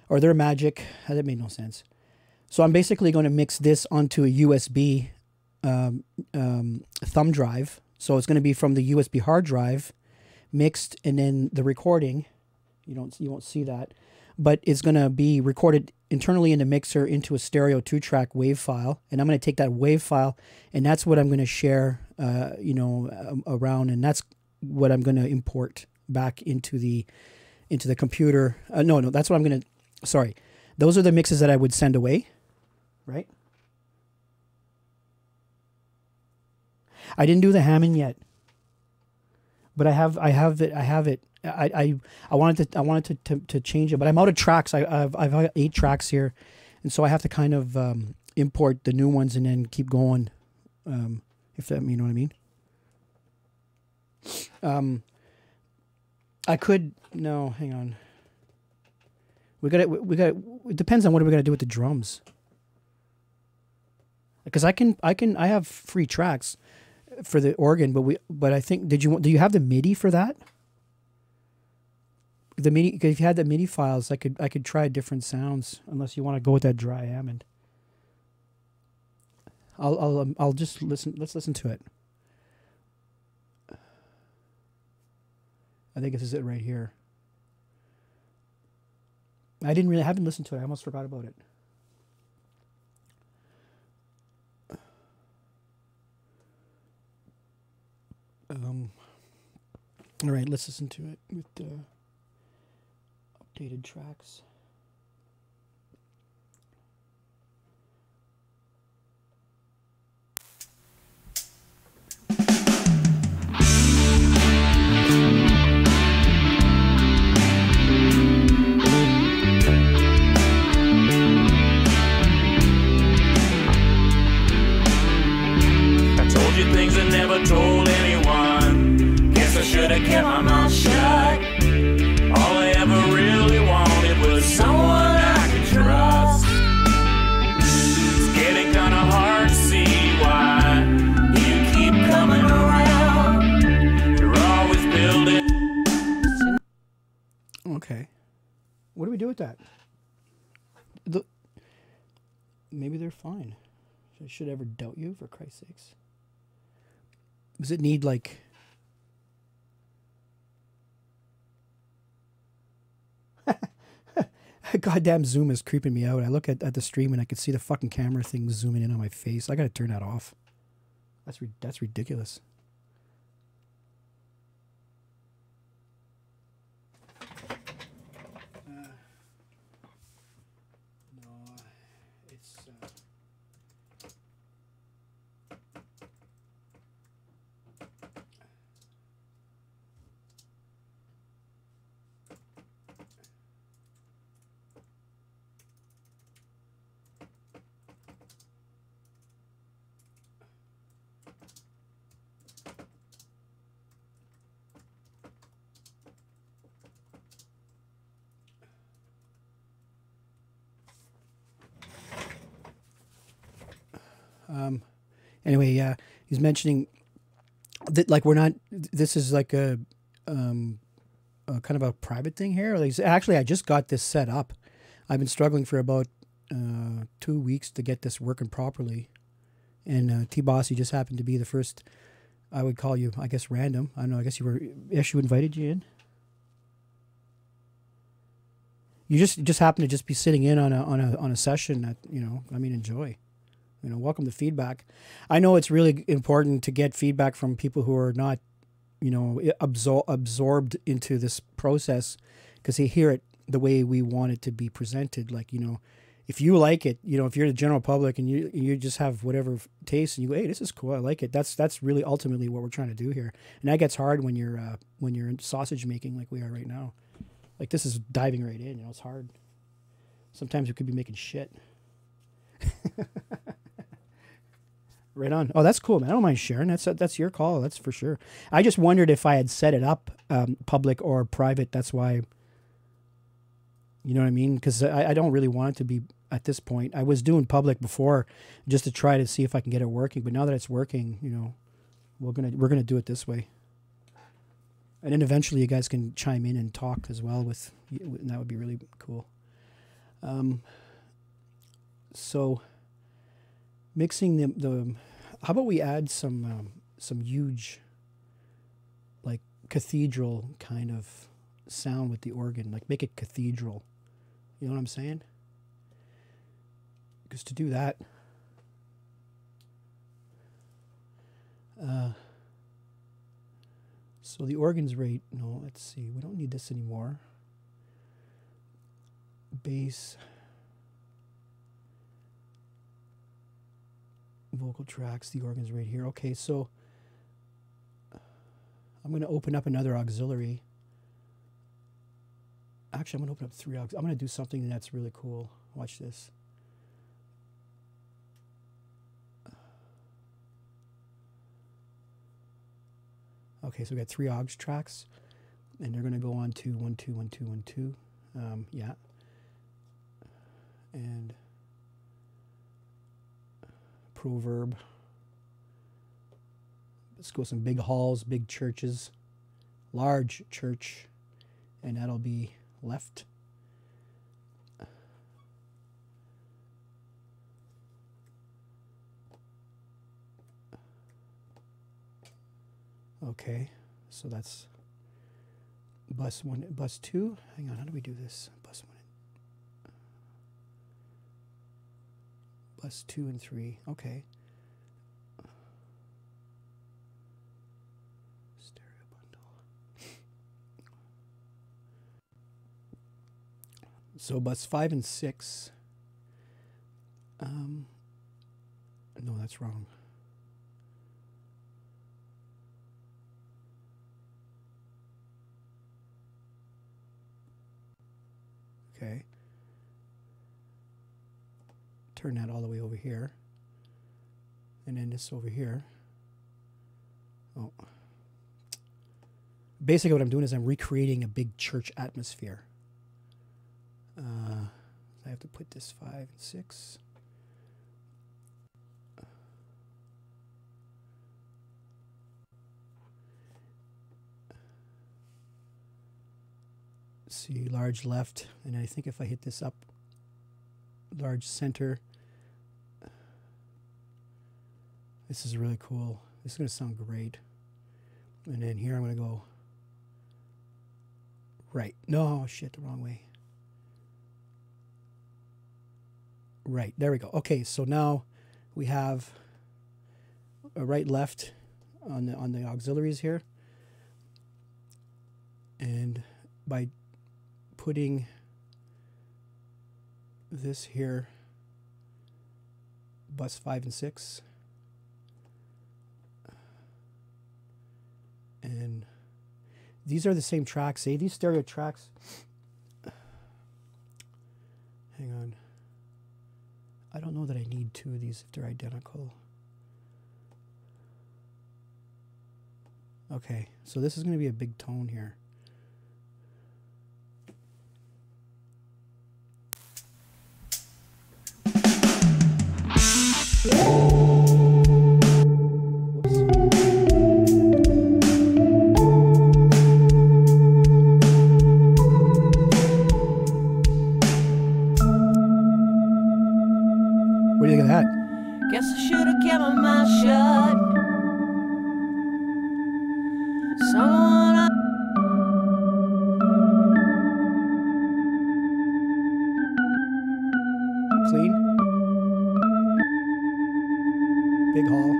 or their magic. That made no sense. So I'm basically going to mix this onto a USB thumb drive. So it's going to be from the USB hard drive mixed, and then the recording, you won't see that, but it's going to be recorded internally in the mixer into a stereo 2-track WAV file, and I'm going to take that WAV file, and that's what I'm going to share, around, and that's what I'm going to import back into the computer. No, that's what I'm going to. Sorry, those are the mixes that I would send away, right? I didn't do the Hammond yet, but I have it. I wanted to change it, but I'm out of tracks. I've got 8 tracks here, and so I have to kind of import the new ones and then keep going. If that, you know what I mean. I could no. Hang on. We got. It depends on what we're gonna do with the drums. Because I have free tracks for the organ, but I think do you have the MIDI for that? The MIDI, because if you had the MIDI files, I could try different sounds, unless you want to go with that dry Hammond. I'll just listen. Let's listen to it. I think this is it right here. I haven't listened to it. I almost forgot about it. All right, let's listen to it with the updated tracks. I told you things I never told anyone. Guess I should have kept my mouth shut. All I ever really wanted was someone I could trust. It's getting kinda hard to see why you keep coming around. You're always building. Okay. What do we do with that? Maybe they're fine. I should ever doubt you, for Christ's sakes. Does it need like... Goddamn Zoom is creeping me out. I look at the stream and I can see the fucking camera thing zooming in on my face. I gotta turn that off. That's ridiculous. Anyway, he's mentioning that like we're not. This is like a kind of a private thing here. Like, actually, I just got this set up. I've been struggling for about 2 weeks to get this working properly, and T-Boss, you just happened to be the first. I would call you, I guess, random. I don't know. I guess you were. Eshu invited you in. You just happen to just be sitting in on a session that enjoy. Welcome to feedback. I know it's really important to get feedback from people who are not you know, absorbed into this process because they hear it the way we want it to be presented. Like, you know, if you like it, you know, if you're the general public and you just have whatever taste and you go, hey, this is cool, I like it. That's really ultimately what we're trying to do here. And that gets hard when you're in sausage making like we are right now. Like this is diving right in, you know, it's hard. Sometimes we could be making shit. Right on. Oh, that's cool, man. I don't mind sharing. That's your call. That's for sure. I just wondered if I had set it up public or private. That's why. You know what I mean? Because I don't really want it to be at this point. I was doing public before just to try to see if I can get it working. But now that it's working, you know, we're gonna do it this way. And then eventually you guys can chime in and talk as well and that would be really cool. So mixing the how about we add some huge like cathedral kind of sound with the organ, like make it cathedral. You know what I'm saying? Because to do that, so the organ's rate, no, let's see, we don't need this anymore. Bass, vocal tracks, the organ's right here. Okay, so I'm going to open up another auxiliary. Actually, I'm going to open up 3 aux. I'm going to do something that's really cool. Watch this. Okay, so we got 3 aux tracks, and they're going to go on to 1 2 1 2 1 2. Yeah, and proverb. Let's go some big halls, big churches, large church, and that'll be left. Okay, so that's bus 1, bus 2. Hang on, how do we do this? Bus 1, bus 2 and 3. Okay. Stereo bundle. So bus 5 and 6. No, that's wrong. Okay. Turn that all the way over here. And then this over here. Oh. Basically what I'm doing is I'm recreating a big church atmosphere. I have to put this 5 and 6. See, large left, and I think if I hit this up, large center, this is really cool. This is going to sound great. And then here I'm going to go right. No, shit, the wrong way. Right, there we go. Okay, so now we have a right left on the auxiliaries here. And by putting this here, bus 5 and 6, and these are the same tracks. Say these stereo tracks. Hang on. I don't know that I need 2 of these if they're identical. Okay, so this is going to be a big tone here. What do you think of that? Guess I should have kept my mouth shut. Someone Clean. Big hall.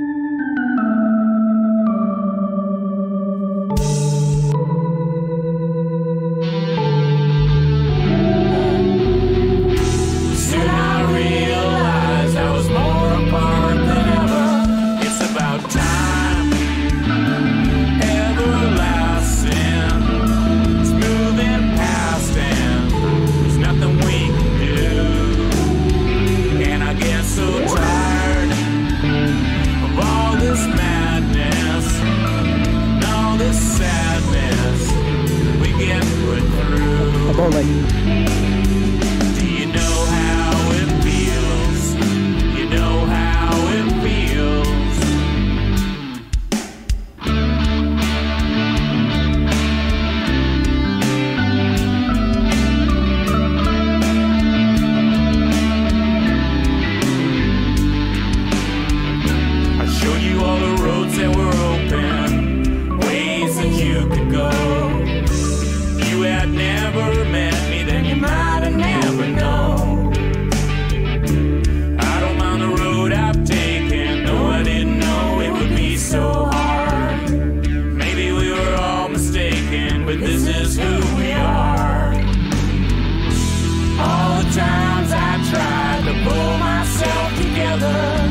had never met me, then you might have never known. I don't mind the road I've taken, though I didn't know it would be so hard. Maybe we were all mistaken, but this is who we are. All the times I tried to pull myself together,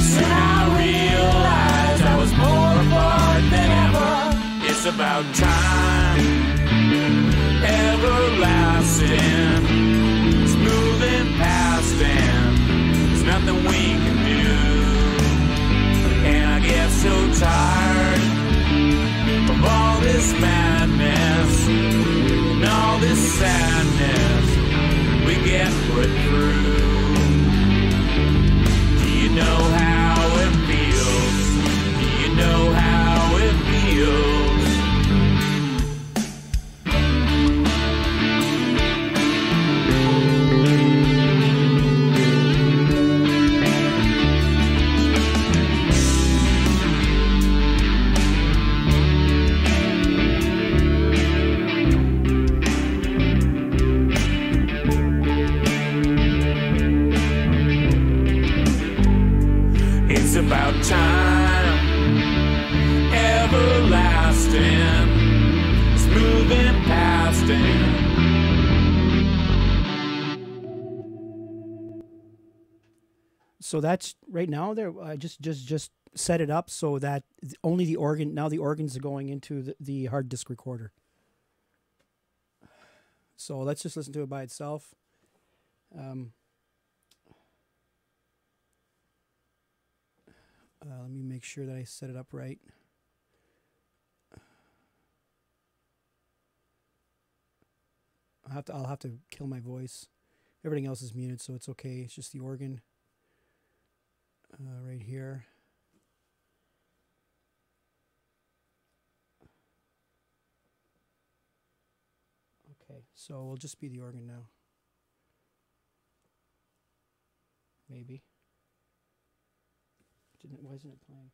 soon I realized I was more apart than ever. It's about time, everlasting, it's moving past and there's nothing we can do. And I get so tired of all this madness and all this sadness we get put through. Do you know how it feels? Do you know how it feels? It's about time, everlasting, it's moving past and So that's right now. There, I just set it up so that only the organ. Now the organs are going into the hard disk recorder. So let's just listen to it by itself. Let me make sure that I set it up right. I'll have to kill my voice. Everything else is muted, so it's okay. It's just the organ right here. Okay, so we'll just be the organ now. Maybe. Why isn't it playing?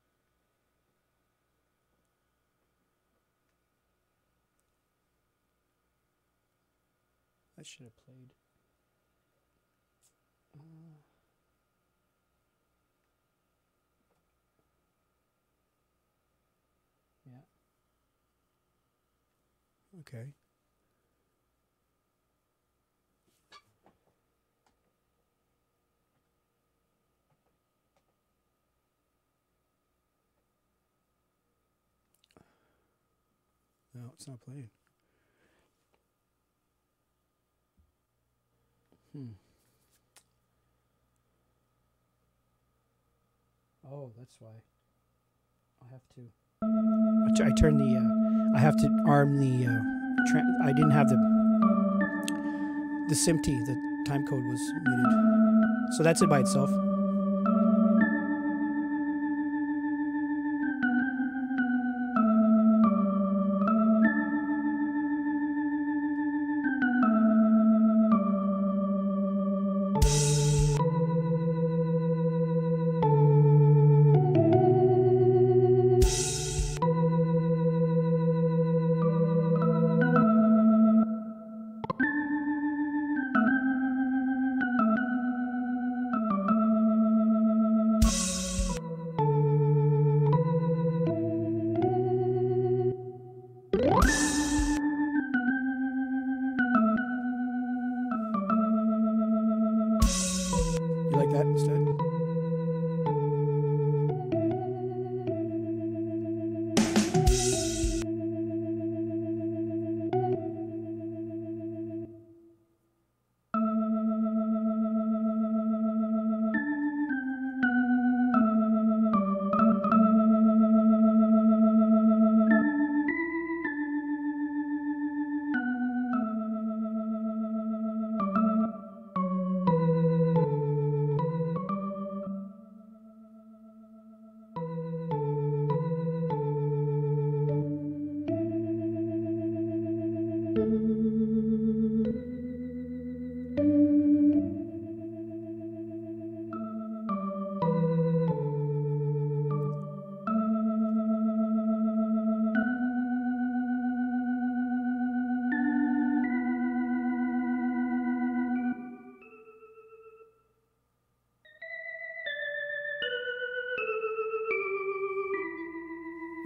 That should have played. Yeah. Okay. No, it's not playing. Oh, that's why. I have to. I turn the. I have to arm the. I didn't have the SIMT. The time code was muted. So that's it by itself.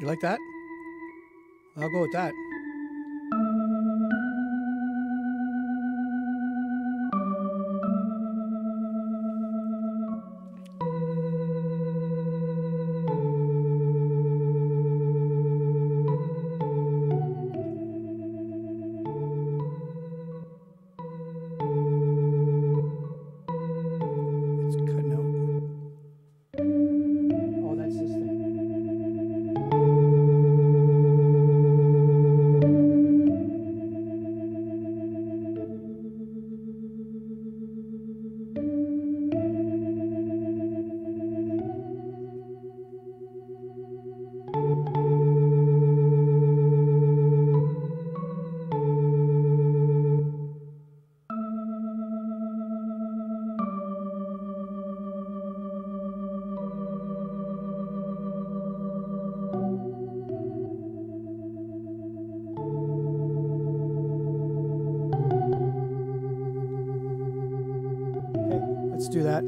You like that? I'll go with that. It's cutting out. Oh, that's this thing. Okay, let's do that.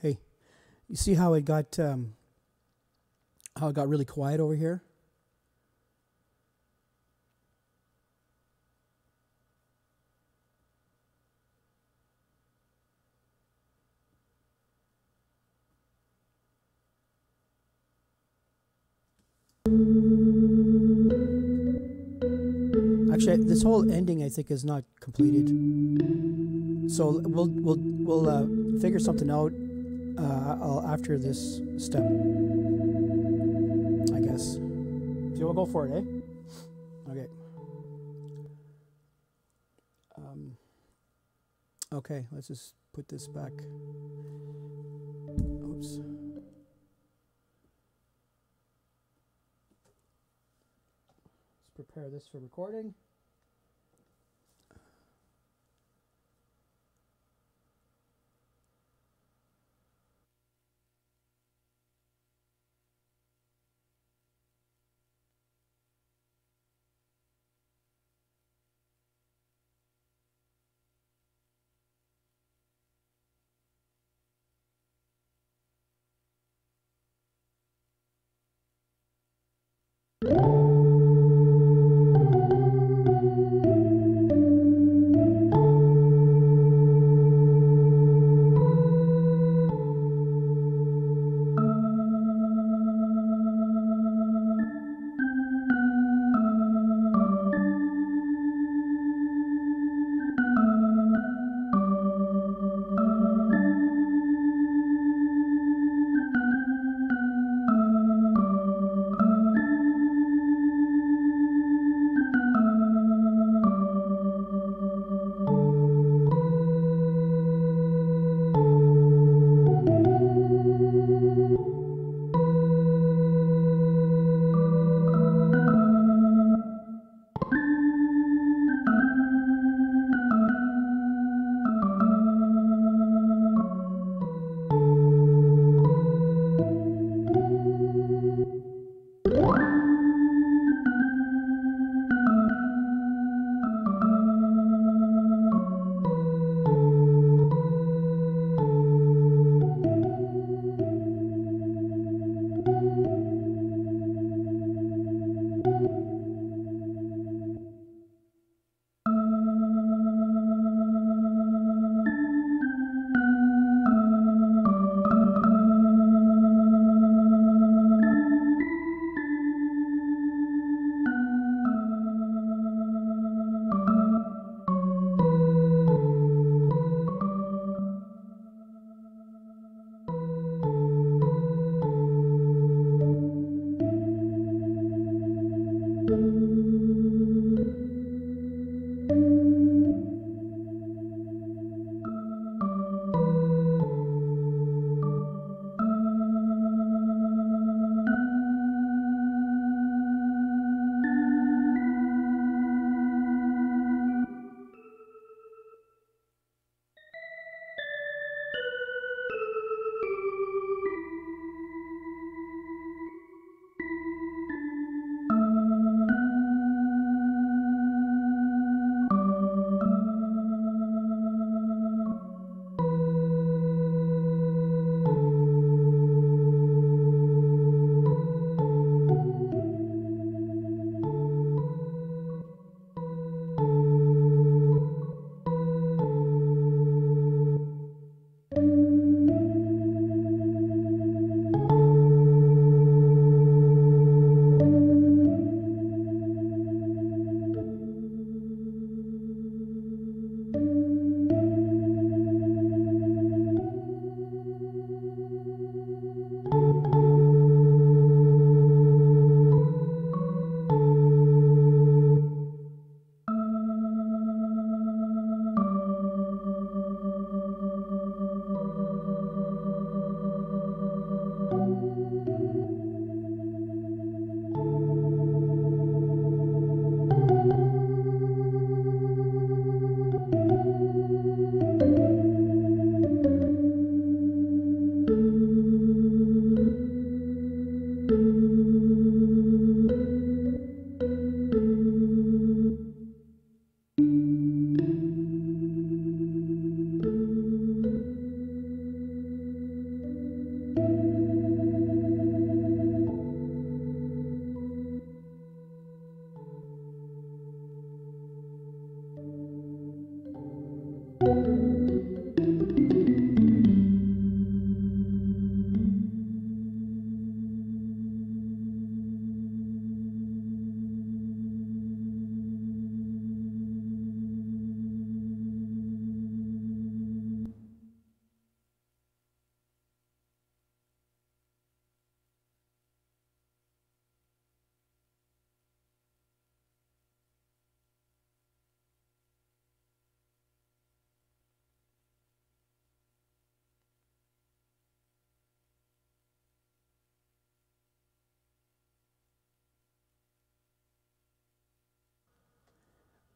Hey, you see how it got really quiet over here? Actually, this whole ending I think is not completed. So we'll figure something out after this step, I guess. So we'll go for it, eh? Okay. Okay, let's just put this back. Oops. Let's prepare this for recording.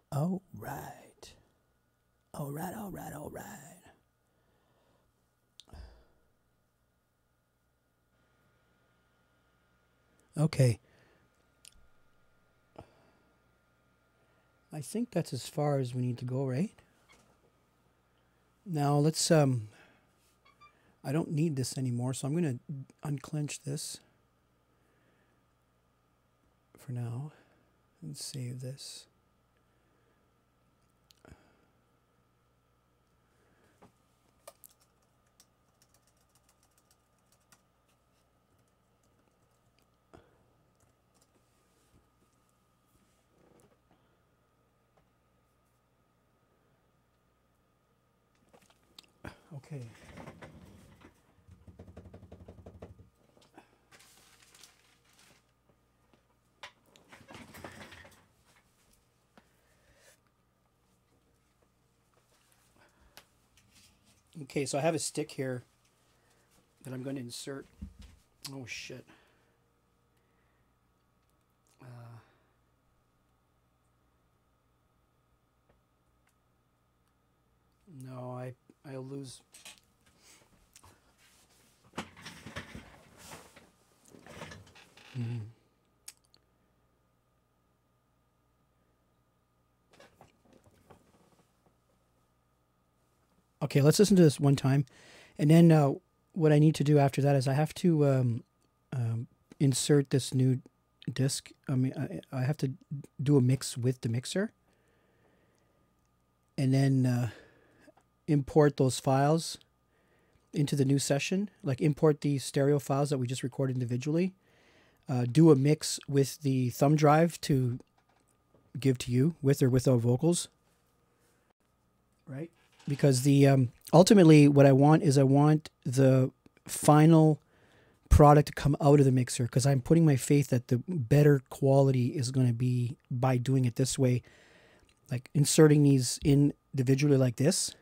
All right. All right, all right, all right. Okay. I think that's as far as we need to go, right? Now let's I don't need this anymore, so I'm going to unclench this for now and save this. Okay. Okay, so I have a stick here that I'm going to insert. Oh shit. No, I'll lose. Okay, let's listen to this one time. And then what I need to do after that is I have to insert this new disc. I mean, I have to do a mix with the mixer. And then import those files into the new session. Like import the stereo files that we just recorded individually. Do a mix with the thumb drive to give to you, with or without vocals. Right? Because the ultimately what I want is I want the final product to come out of the mixer, because I'm putting my faith that the better quality is going to be by doing it this way, like inserting these individually like this,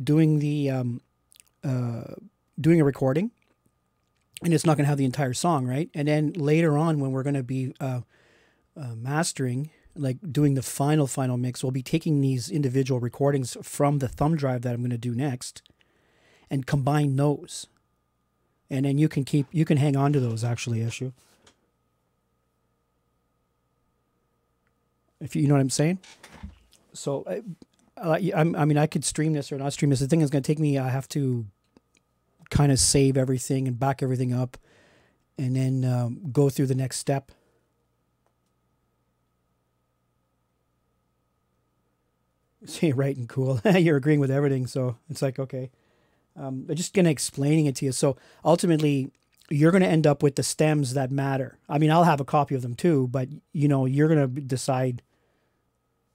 doing the doing a recording, and it's not going to have the entire song, right? And then later on when we're going to be mastering, like doing the final mix, we'll be taking these individual recordings from the thumb drive that I'm going to do next and combine those. And then you can hang on to those actually, Issue. If you know what I'm saying. So I mean, I could stream this or not stream this. The thing is going to take me, I have to kind of save everything and back everything up and then go through the next step. See, right and cool. You're agreeing with everything, so it's like, okay. I'm just going to explaining it to you. So ultimately, you're going to end up with the stems that matter. I mean, I'll have a copy of them too, but, you know, you're going to decide,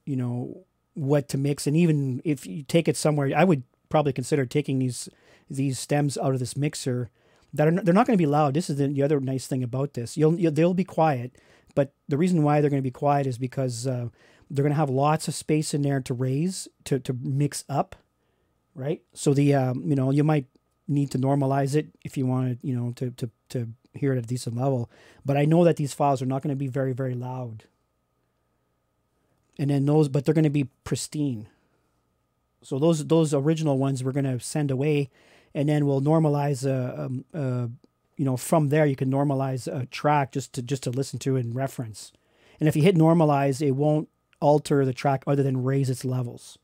you know, what to mix. And even if you take it somewhere, I would probably consider taking these stems out of this mixer. They're not going to be loud. This is the other nice thing about this. They'll be quiet, but the reason why they're going to be quiet is because they're going to have lots of space in there to raise, to mix up, right? So the, you know, you might need to normalize it if you want to, you know, to hear it at a decent level. But I know that these files are not going to be very, very loud. And then but they're going to be pristine. So those original ones we're going to send away, and then we'll normalize, from there you can normalize a track just to listen to in reference. And if you hit normalize, it won't alter the track other than raise its levels.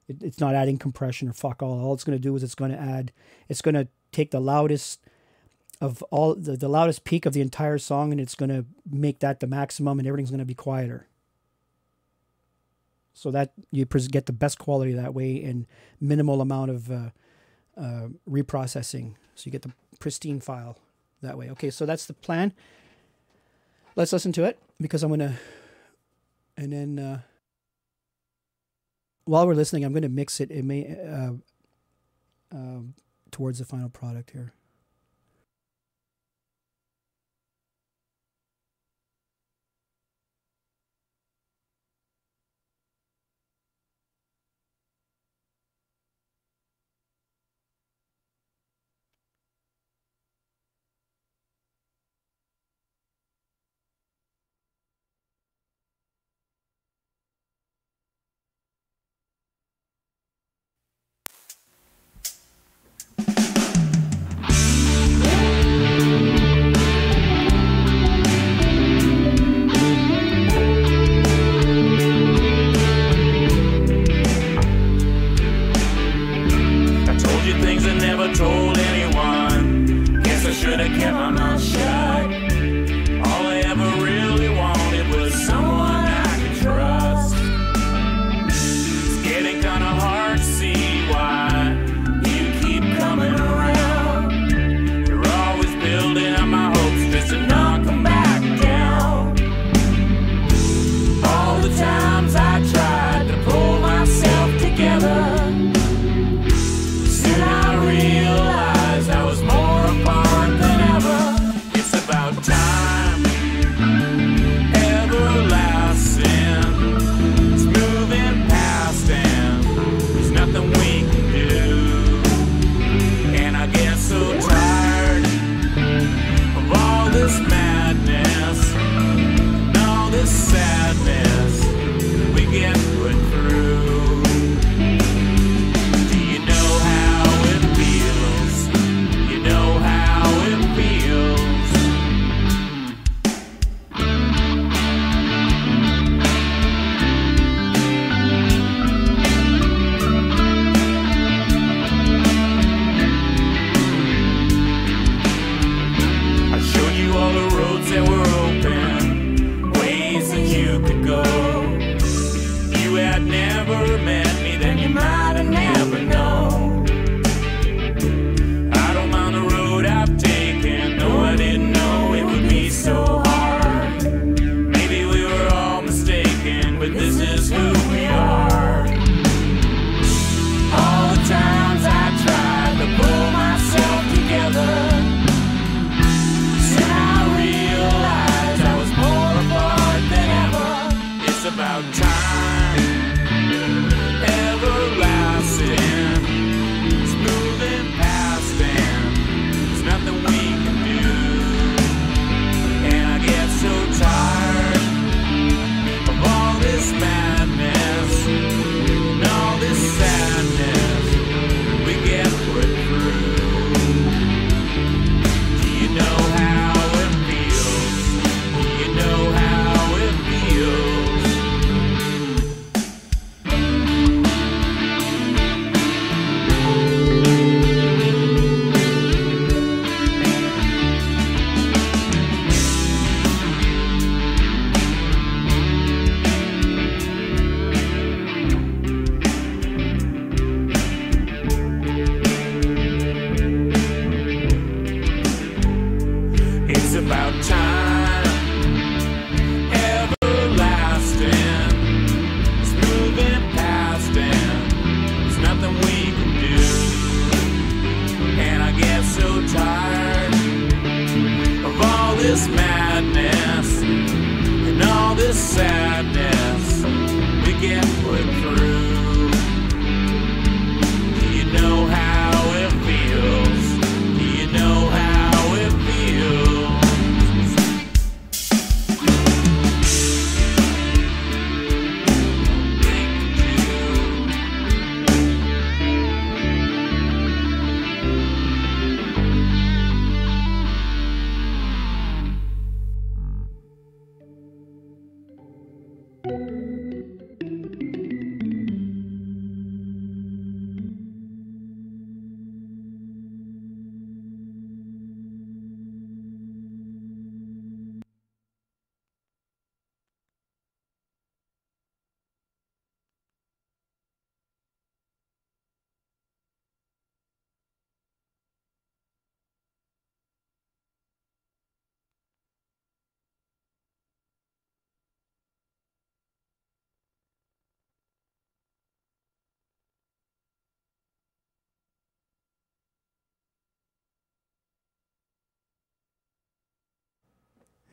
It's not adding compression or fuck all. All it's going to do is it's going to take the loudest of all, the loudest peak of the entire song, and it's going to make that the maximum, and everything's going to be quieter. So that you get the best quality that way and minimal amount of reprocessing. So you get the pristine file that way. Okay, so that's the plan. Let's listen to it, because I'm going to, and then while we're listening, I'm going to mix it. It may towards the final product here.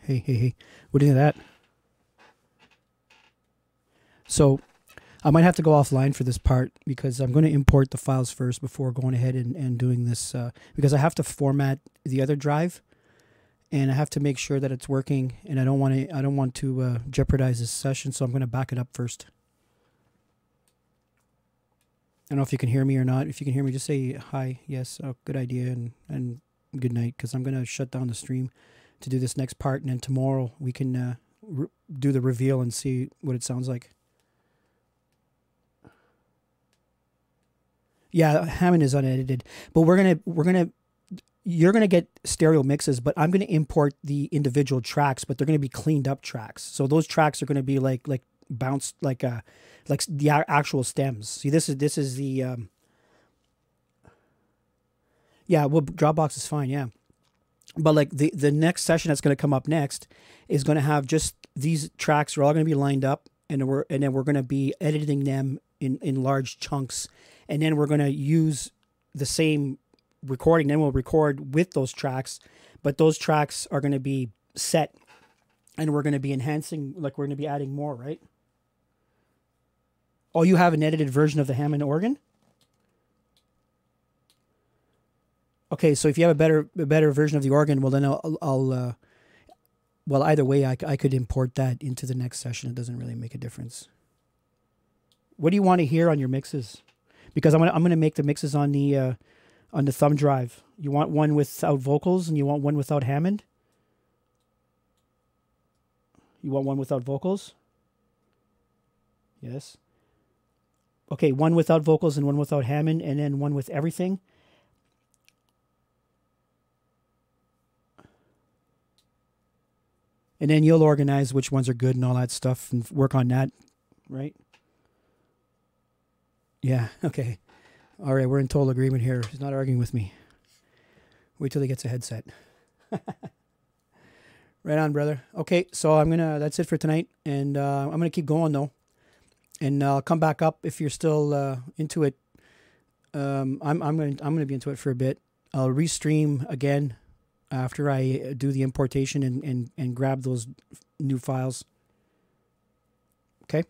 Hey. What do you think of that? So I might have to go offline for this part because I'm going to import the files first before going ahead and doing this because I have to format the other drive and I have to make sure that it's working, and I don't want to jeopardize this session, so I'm going to back it up first. I don't know if you can hear me or not. If you can hear me, just say hi, yes, good idea, and good night, because I'm going to shut down the stream to do this next part, and then tomorrow we can do the reveal and see what it sounds like. Yeah, Hammond is unedited, but you're gonna get stereo mixes, but I'm gonna import the individual tracks, but they're gonna be cleaned up tracks. So those tracks are gonna be like bounced like the actual stems. See, this is the yeah. Well, Dropbox is fine, yeah. But like the next session that's gonna come up next is gonna have just these tracks are all gonna be lined up, and then we're gonna be editing them in large chunks, and then we're gonna use the same recording. Then we'll record with those tracks, but those tracks are gonna be set, and we're gonna be enhancing, like we're gonna be adding more, right? Oh, you have an edited version of the Hammond organ? Okay, so if you have a better version of the organ, well then I'll well, either way, I could import that into the next session. It doesn't really make a difference. What do you want to hear on your mixes? Because I'm gonna make the mixes on the thumb drive. You want one without vocals, and you want one without Hammond? You want one without vocals? Yes. Okay, one without vocals and one without Hammond, and then one with everything. And then you'll organize which ones are good and all that stuff and work on that, right? Yeah, okay. All right, we're in total agreement here. He's not arguing with me. Wait till he gets a headset. Right on, brother. Okay, so that's it for tonight, and I'm gonna keep going though, and I'll come back up if you're still into it. I'm gonna be into it for a bit. I'll restream again after I do the importation and grab those new files. Okay.